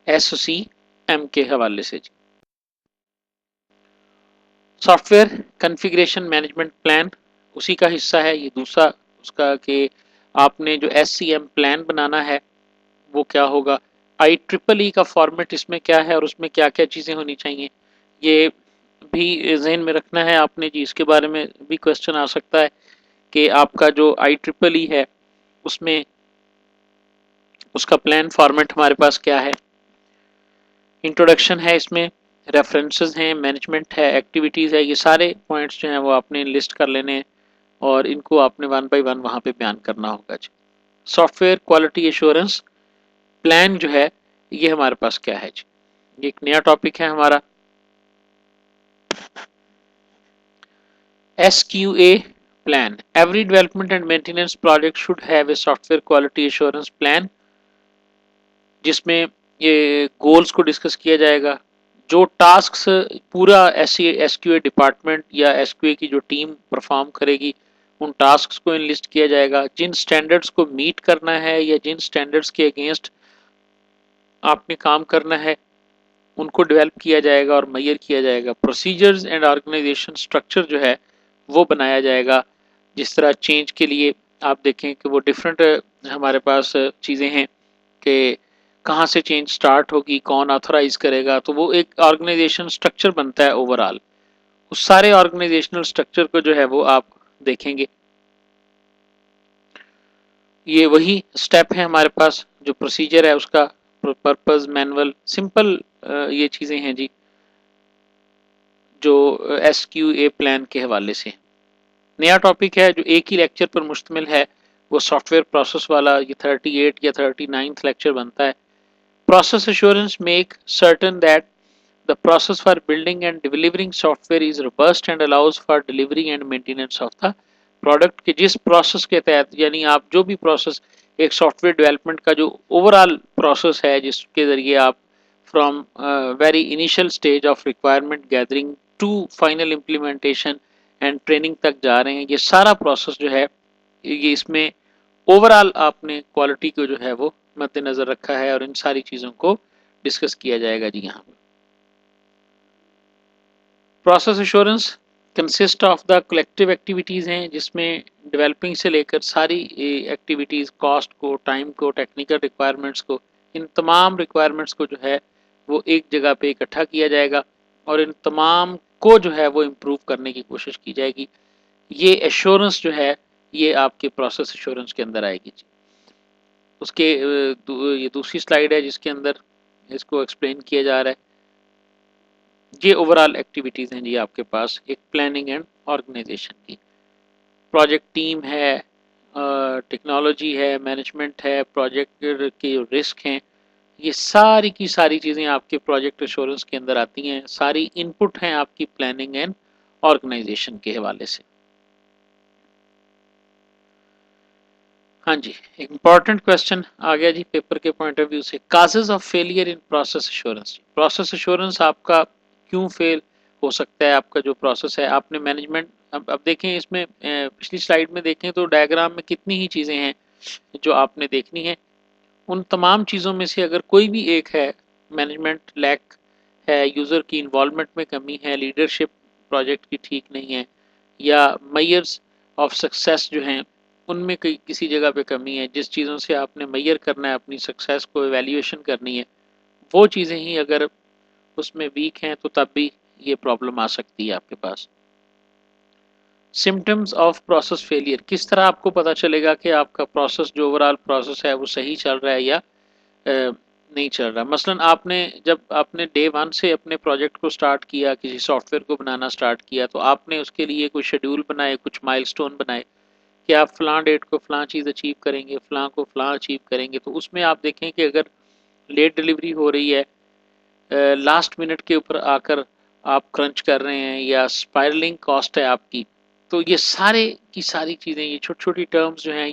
SCM के हवाले से जी। सॉफ्टवेयर कॉन्फ़िगरेशन मैनेजमेंट प्लान उसी का हिस्सा है ये दूसरा उसका, कि आपने जो SCM प्लान बनाना है वो क्या होगा, IEEE का फॉर्मेट इसमें क्या है और उसमें क्या क्या चीज़ें होनी चाहिए, ये भी जहन में रखना है आपने जी। इसके बारे में भी क्वेश्चन आ सकता है कि आपका जो IEEE है उसमें उसका प्लान फॉर्मेट हमारे पास क्या है। इंट्रोडक्शन है इसमें, रेफरेंसेस हैं, मैनेजमेंट है, एक्टिविटीज़ है, ये सारे पॉइंट्स जो हैं वो आपने लिस्ट कर लेने हैं और इनको आपने वन बाय वन वहाँ पे बयान करना होगा जी। सॉफ्टवेयर क्वालिटी एश्योरेंस प्लान जो है ये हमारे पास क्या है जी, ये एक नया टॉपिक है हमारा। SQA plan, every development and maintenance project should have a software quality assurance plan, जिसमें ये गोल्स को डिस्कस किया जाएगा, जो टास्क्स पूरा SQA डिपार्टमेंट या SQA की जो टीम परफॉर्म करेगी उन टास्क्स को इनलिस्ट किया जाएगा, जिन स्टैंडर्ड्स को मीट करना है या जिन स्टैंडर्ड्स के अगेंस्ट आपने काम करना है उनको डेवलप किया जाएगा और मेजर किया जाएगा। प्रोसीजर्स एंड ऑर्गेनाइजेशन स्ट्रक्चर जो है वो बनाया जाएगा। जिस तरह चेंज के लिए आप देखें कि वो डिफरेंट हमारे पास चीज़ें हैं कि कहाँ से चेंज स्टार्ट होगी, कौन ऑथराइज करेगा, तो वो एक ऑर्गेनाइजेशन स्ट्रक्चर बनता है ओवरऑल। उस सारे ऑर्गेनाइजेशनल स्ट्रक्चर को जो है वो आप देखेंगे। ये वही स्टेप है हमारे पास, जो प्रोसीजर है उसका, पर्पस मैनुअल, सिंपल ये चीज़ें हैं जी जो SQA प्लान के हवाले से। नया टॉपिक है जो एक ही लेक्चर पर मुश्तमिल है, वो सॉफ्टवेयर प्रोसेस वाला, ये 38 या 39th लेक्चर बनता है। Process assurance make certain that the process for building and delivering software is robust and allows for delivery and maintenance of the product, के जिस प्रोसेस के तहत, यानी आप जो भी प्रोसेस एक सॉफ्टवेयर डेवलपमेंट का जो ओवरऑल प्रोसेस है जिसके ज़रिए आप from very initial stage of requirement gathering to final implementation and training तक जा रहे हैं, ये सारा प्रोसेस जो है ये इसमें ओवरऑल आपने क्वालिटी को जो है वो मद्देनजर रखा है और इन सारी चीज़ों को डिस्कस किया जाएगा जी। यहाँ process assurance consist of the collective activities हैं जिसमें डेवलपिंग से लेकर सारी एक्टिविटीज़, कॉस्ट को, टाइम को, टेक्निकल रिक्वायरमेंट्स को, इन तमाम रिक्वायरमेंट्स को जो है वो एक जगह पे इकट्ठा किया जाएगा और इन तमाम को जो है वो इम्प्रूव करने की कोशिश की जाएगी। ये एश्योरेंस जो है ये आपके प्रोसेस एश्योरेंस के अंदर आएगी जी। उसके ये दूसरी स्लाइड है जिसके अंदर इसको एक्सप्लेन किया जा रहा है। ये ओवरऑल एक्टिविटीज़ हैं जी आपके पास एक प्लानिंग एंड ऑर्गेनाइजेशन की। प्रोजेक्ट टीम है, टेक्नोलॉजी है, मैनेजमेंट है, प्रोजेक्ट के रिस्क हैं, ये सारी की सारी चीज़ें आपके प्रोजेक्ट एश्योरेंस के अंदर आती हैं, सारी इनपुट हैं आपकी प्लानिंग एंड ऑर्गेनाइजेशन के हवाले से। हाँ जी, एक इम्पॉर्टेंट क्वेश्चन आ गया जी पेपर के पॉइंट ऑफ व्यू से, causes of failure in process assurance. Process assurance आपका क्यों फेल हो सकता है, आपका जो प्रोसेस है आपने मैनेजमेंट, अब देखें इसमें पिछली स्लाइड में देखें तो डायग्राम में कितनी ही चीज़ें हैं जो आपने देखनी है। उन तमाम चीज़ों में से अगर कोई भी एक है, मैनेजमेंट लैक है, यूज़र की इन्वॉल्वमेंट में कमी है, लीडरशिप प्रोजेक्ट की ठीक नहीं है, या मेजर्स ऑफ सक्सेस जो हैं उनमें किसी जगह पे कमी है, जिस चीज़ों से आपने मेजर करना है अपनी सक्सेस को, एवेल्यूएशन करनी है, वो चीज़ें ही अगर उसमें वीक हैं तो तब भी ये प्रॉब्लम आ सकती है आपके पास। सिम्टम्स ऑफ प्रोसेस फेलियर, किस तरह आपको पता चलेगा कि आपका प्रोसेस जो ओवरऑल प्रोसेस है वो सही चल रहा है या नहीं चल रहा। मसलन आपने जब आपने डे वन से अपने प्रोजेक्ट को स्टार्ट किया, किसी सॉफ्टवेयर को बनाना स्टार्ट किया, तो आपने उसके लिए कुछ शेड्यूल बनाए, कुछ माइलस्टोन बनाए कि आप फ़लाँ डेट को फ़लाँ चीज़ अचीव करेंगे, फ़लाँ को फ़लाँ अचीव करेंगे। तो उसमें आप देखें कि अगर लेट डिलीवरी हो रही है, लास्ट मिनट के ऊपर आकर आप क्रंच कर रहे हैं, या स्पायरलिंग कॉस्ट है आपकी, तो ये सारे की सारी चीज़ें, ये छोटी छोटी टर्म्स जो हैं,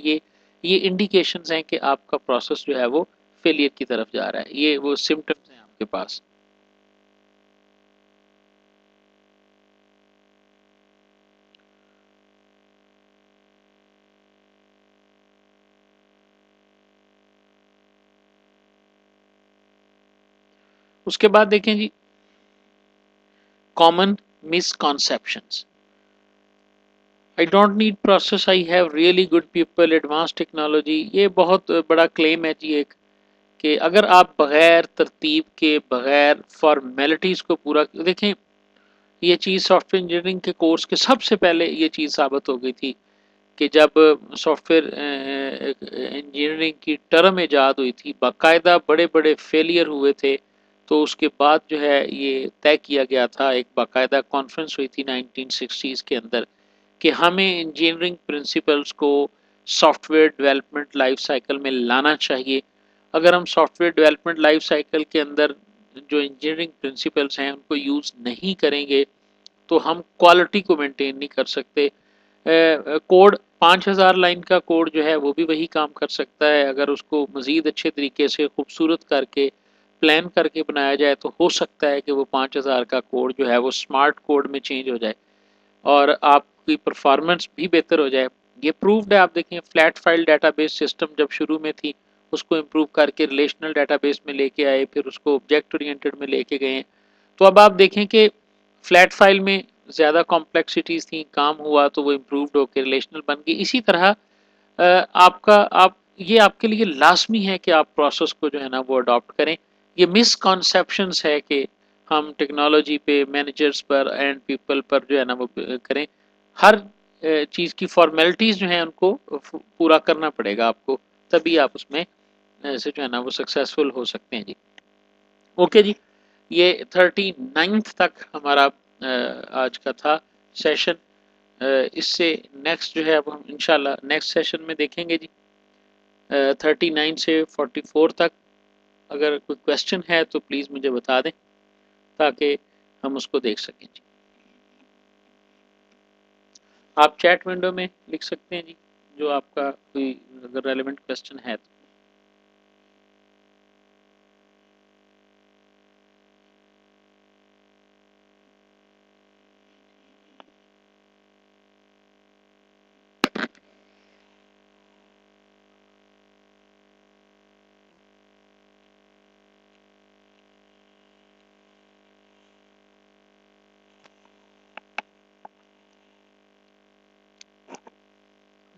ये इंडिकेशंस हैं कि आपका प्रोसेस जो है वो फेलियर की तरफ जा रहा है। ये वो सिम्टम्स हैं आपके पास। उसके बाद देखें जी, common misconceptions. I don't need process, I have really good people, advance technology. ये बहुत बड़ा क्लेम है जी एक, कि अगर आप बगैर तरतीब के, बगैर फॉर्मेलिटीज़ को पूरा देखें, ये चीज़ सॉफ्टवेयर इंजीनियरिंग के कोर्स के सबसे पहले ये चीज़ साबित हो गई थी कि जब सॉफ्टवेयर इंजीनियरिंग की टर्म ईजाद हुई थी, बाकायदा बड़े बड़े फेलियर हुए थे, तो उसके बाद जो है ये तय किया गया था, एक बाकायदा कॉन्फ्रेंस हुई थी 1960s के अंदर, कि हमें इंजीनियरिंग प्रिंसिपल्स को सॉफ्टवेयर डेवलपमेंट लाइफ साइकिल में लाना चाहिए। अगर हम सॉफ्टवेयर डेवलपमेंट लाइफ साइकिल के अंदर जो इंजीनियरिंग प्रिंसिपल्स हैं उनको यूज़ नहीं करेंगे तो हम क्वालिटी को मेंटेन नहीं कर सकते। कोड 5000 लाइन का कोड जो है वो भी वही काम कर सकता है, अगर उसको मज़ीद अच्छे तरीके से खूबसूरत करके प्लान करके बनाया जाए तो हो सकता है कि वो 5000 का कोड जो है वो स्मार्ट कोड में चेंज हो जाए और आपकी परफॉर्मेंस भी बेहतर हो जाए। ये प्रूव्ड है। आप देखें, फ्लैट फाइल डाटाबेस सिस्टम जब शुरू में थी, उसको इम्प्रूव करके रिलेशनल डाटाबेस में लेके आए, फिर उसको ऑब्जेक्ट ओरिएंटेड में लेके गए। तो अब आप देखें कि फ्लैट फाइल में ज़्यादा कॉम्प्लेक्सिटीज़ थी, काम हुआ तो वो इम्प्रूव्ड होकर रिलेशनल बन गई। इसी तरह आपका आप ये आपके लिए लाजमी है कि आप प्रोसेस को जो है ना वो अडॉप्ट करें। ये मिसकॉन्सेप्शंस है कि हम टेक्नोलॉजी पे, मैनेजर्स पर एंड पीपल पर जो है ना वो करें। हर चीज़ की फॉर्मेलिटीज़ जो हैं उनको पूरा करना पड़ेगा आपको, तभी आप उसमें से जो है ना वो सक्सेसफुल हो सकते हैं जी। ओके जी, ये 39th तक हमारा आज का था सेशन। इससे नेक्स्ट जो है अब हम इंशाल्लाह नेक्स्ट सेशन में देखेंगे जी, 39 से 44 तक। अगर कोई क्वेश्चन है तो प्लीज़ मुझे बता दें ताकि हम उसको देख सकें जी। आप चैट विंडो में लिख सकते हैं जी, जो आपका कोई अगर रेलेवेंट क्वेश्चन है तो।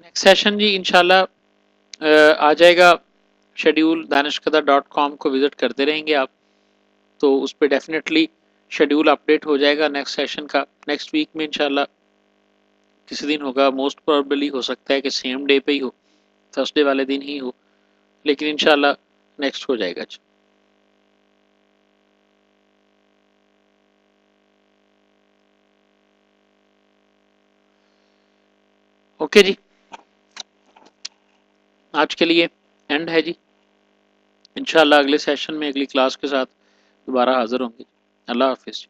नेक्स्ट सेशन जी इंशाल्लाह आ जाएगा शेड्यूल, danishkada.com को विजिट करते रहेंगे आप, तो उस पर डेफिनेटली शेड्यूल अपडेट हो जाएगा नेक्स्ट सेशन का। नेक्स्ट वीक में इंशाल्लाह किसी दिन होगा, मोस्ट प्रोबेबली हो सकता है कि सेम डे पे ही हो, थर्सडे वाले दिन ही हो, लेकिन इंशाल्लाह नेक्स्ट हो जाएगा। ओके जी, आज के लिए एंड है जी। इंशाल्लाह अगले सेशन में अगली क्लास के साथ दोबारा हाजिर होंगे। अल्लाह हाफिज़।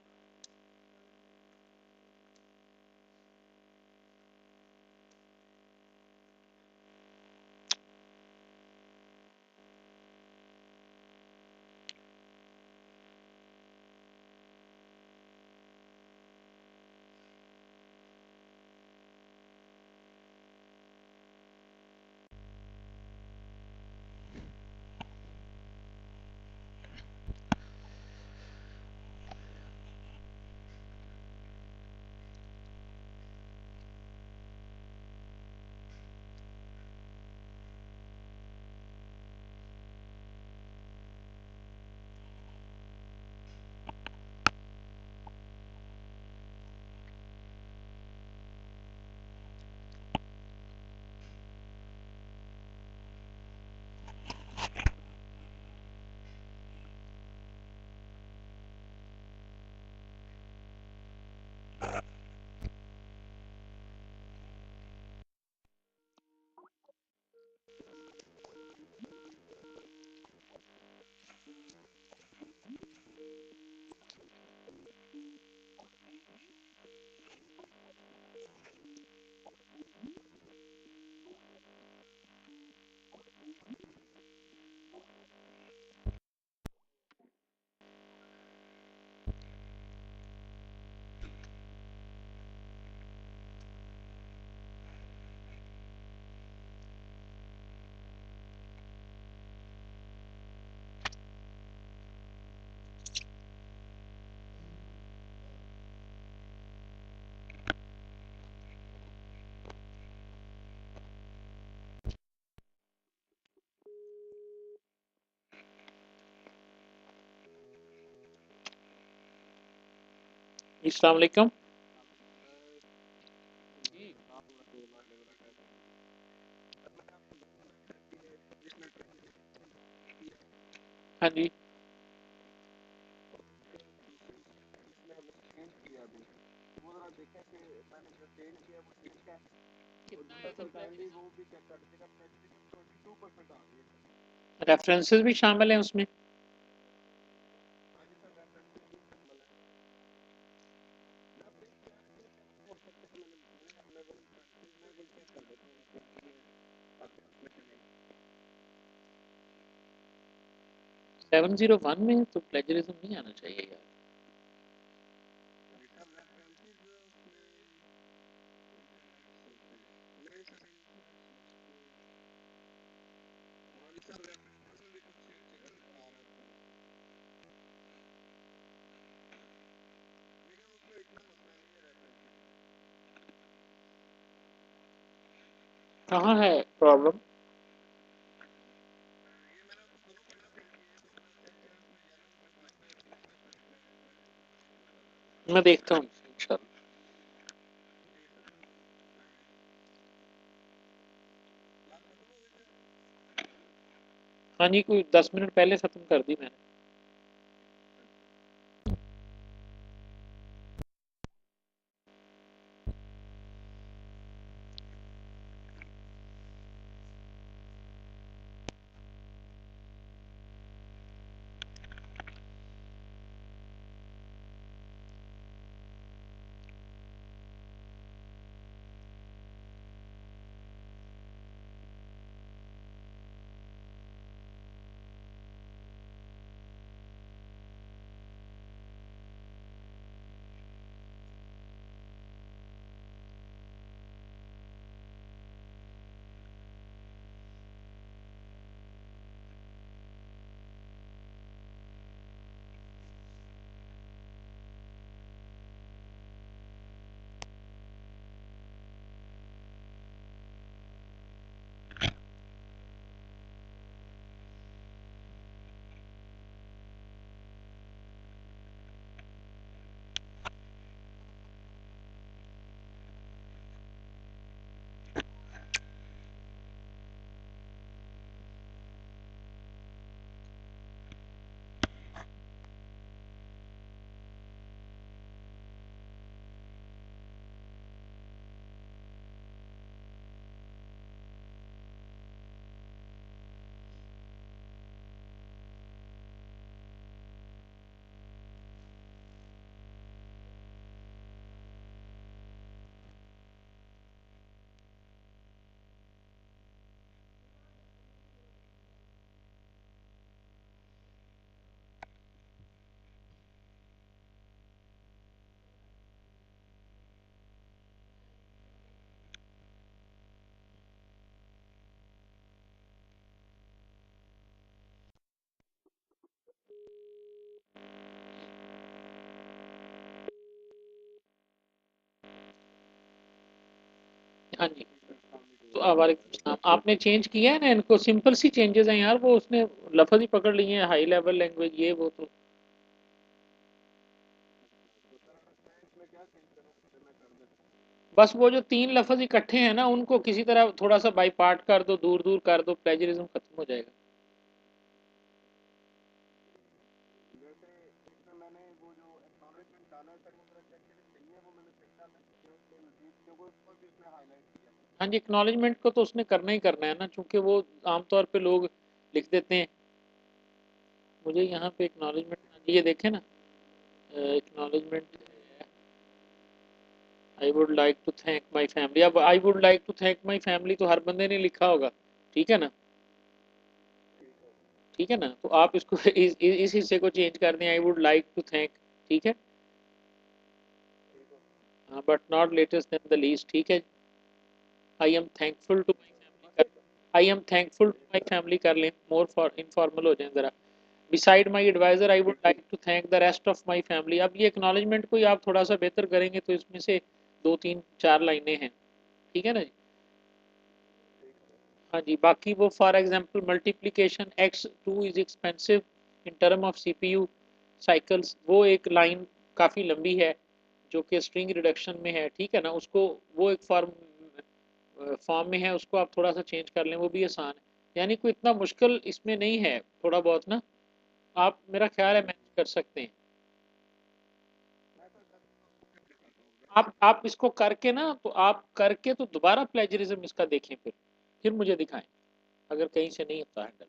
अस्सलाम वालेकुम। हाँ जी। रेफरेंसेस भी शामिल हैं उसमें? सेवन जीरो वन में तो प्लेजरिज्म नहीं आना चाहिए यार। कहाँ है प्रॉब्लम? मैं देखता हूँ इंशाल्लाह। हाँ जी, कोई 10 मिनट पहले खत्म कर दी मैंने। हाँ जी। तो वालेकुम सलाम। आपने चेंज किया है ना इनको? सिंपल सी चेंजेस हैं यार, वो उसने लफ्ज ही पकड़ लिए हैं, हाई लेवल लैंग्वेज ये वो। तो बस वो जो तीन लफ्ज इकट्ठे हैं ना, उनको किसी तरह थोड़ा सा बाई पार्ट कर दो, दूर दूर कर दो, प्लेजरिज्म खत्म हो जाएगा। हाँ जी, एक्नॉलेजमेंट को तो उसने करना ही करना है ना, चूंकि वो आमतौर पे लोग लिख देते हैं। मुझे यहाँ पे एक्नॉलेजमेंट ये देखें ना, acknowledgement, I would like to thank my family. अब I would like to thank my family तो हर बंदे ने लिखा होगा, ठीक है ना? ठीक है ना? तो आप इसको इस हिस्से को चेंज कर दें, I would like to thank. ठीक है, but not latest then the least. ठीक है, I am thankful to my family. I am thankful to my family कर लें, मोर फॉर इनफॉर्मल हो जाए ज़रा। Beside my advisor I would like to thank the rest of my family. अब ये एक्नॉलेजमेंट को ही आप थोड़ा सा बेहतर करेंगे तो इसमें से दो तीन चार लाइनें हैं, ठीक है ना जी? हाँ जी, बाकी वो for example multiplication x two is expensive in term of CPU cycles, वो एक लाइन काफ़ी लंबी है, जो कि स्ट्रिंग रिडक्शन में है, ठीक है ना, उसको वो एक फॉर्म में है, उसको आप थोड़ा सा चेंज कर लें, वो भी आसान है। यानी कोई इतना मुश्किल इसमें नहीं है, थोड़ा बहुत ना आप, मेरा ख्याल है, मैनेज कर सकते हैं। आप इसको करके ना, तो आप करके तो दोबारा प्लेजरिज्म इसका देखें, फिर मुझे दिखाएं, अगर कहीं से नहीं होता हैंडल।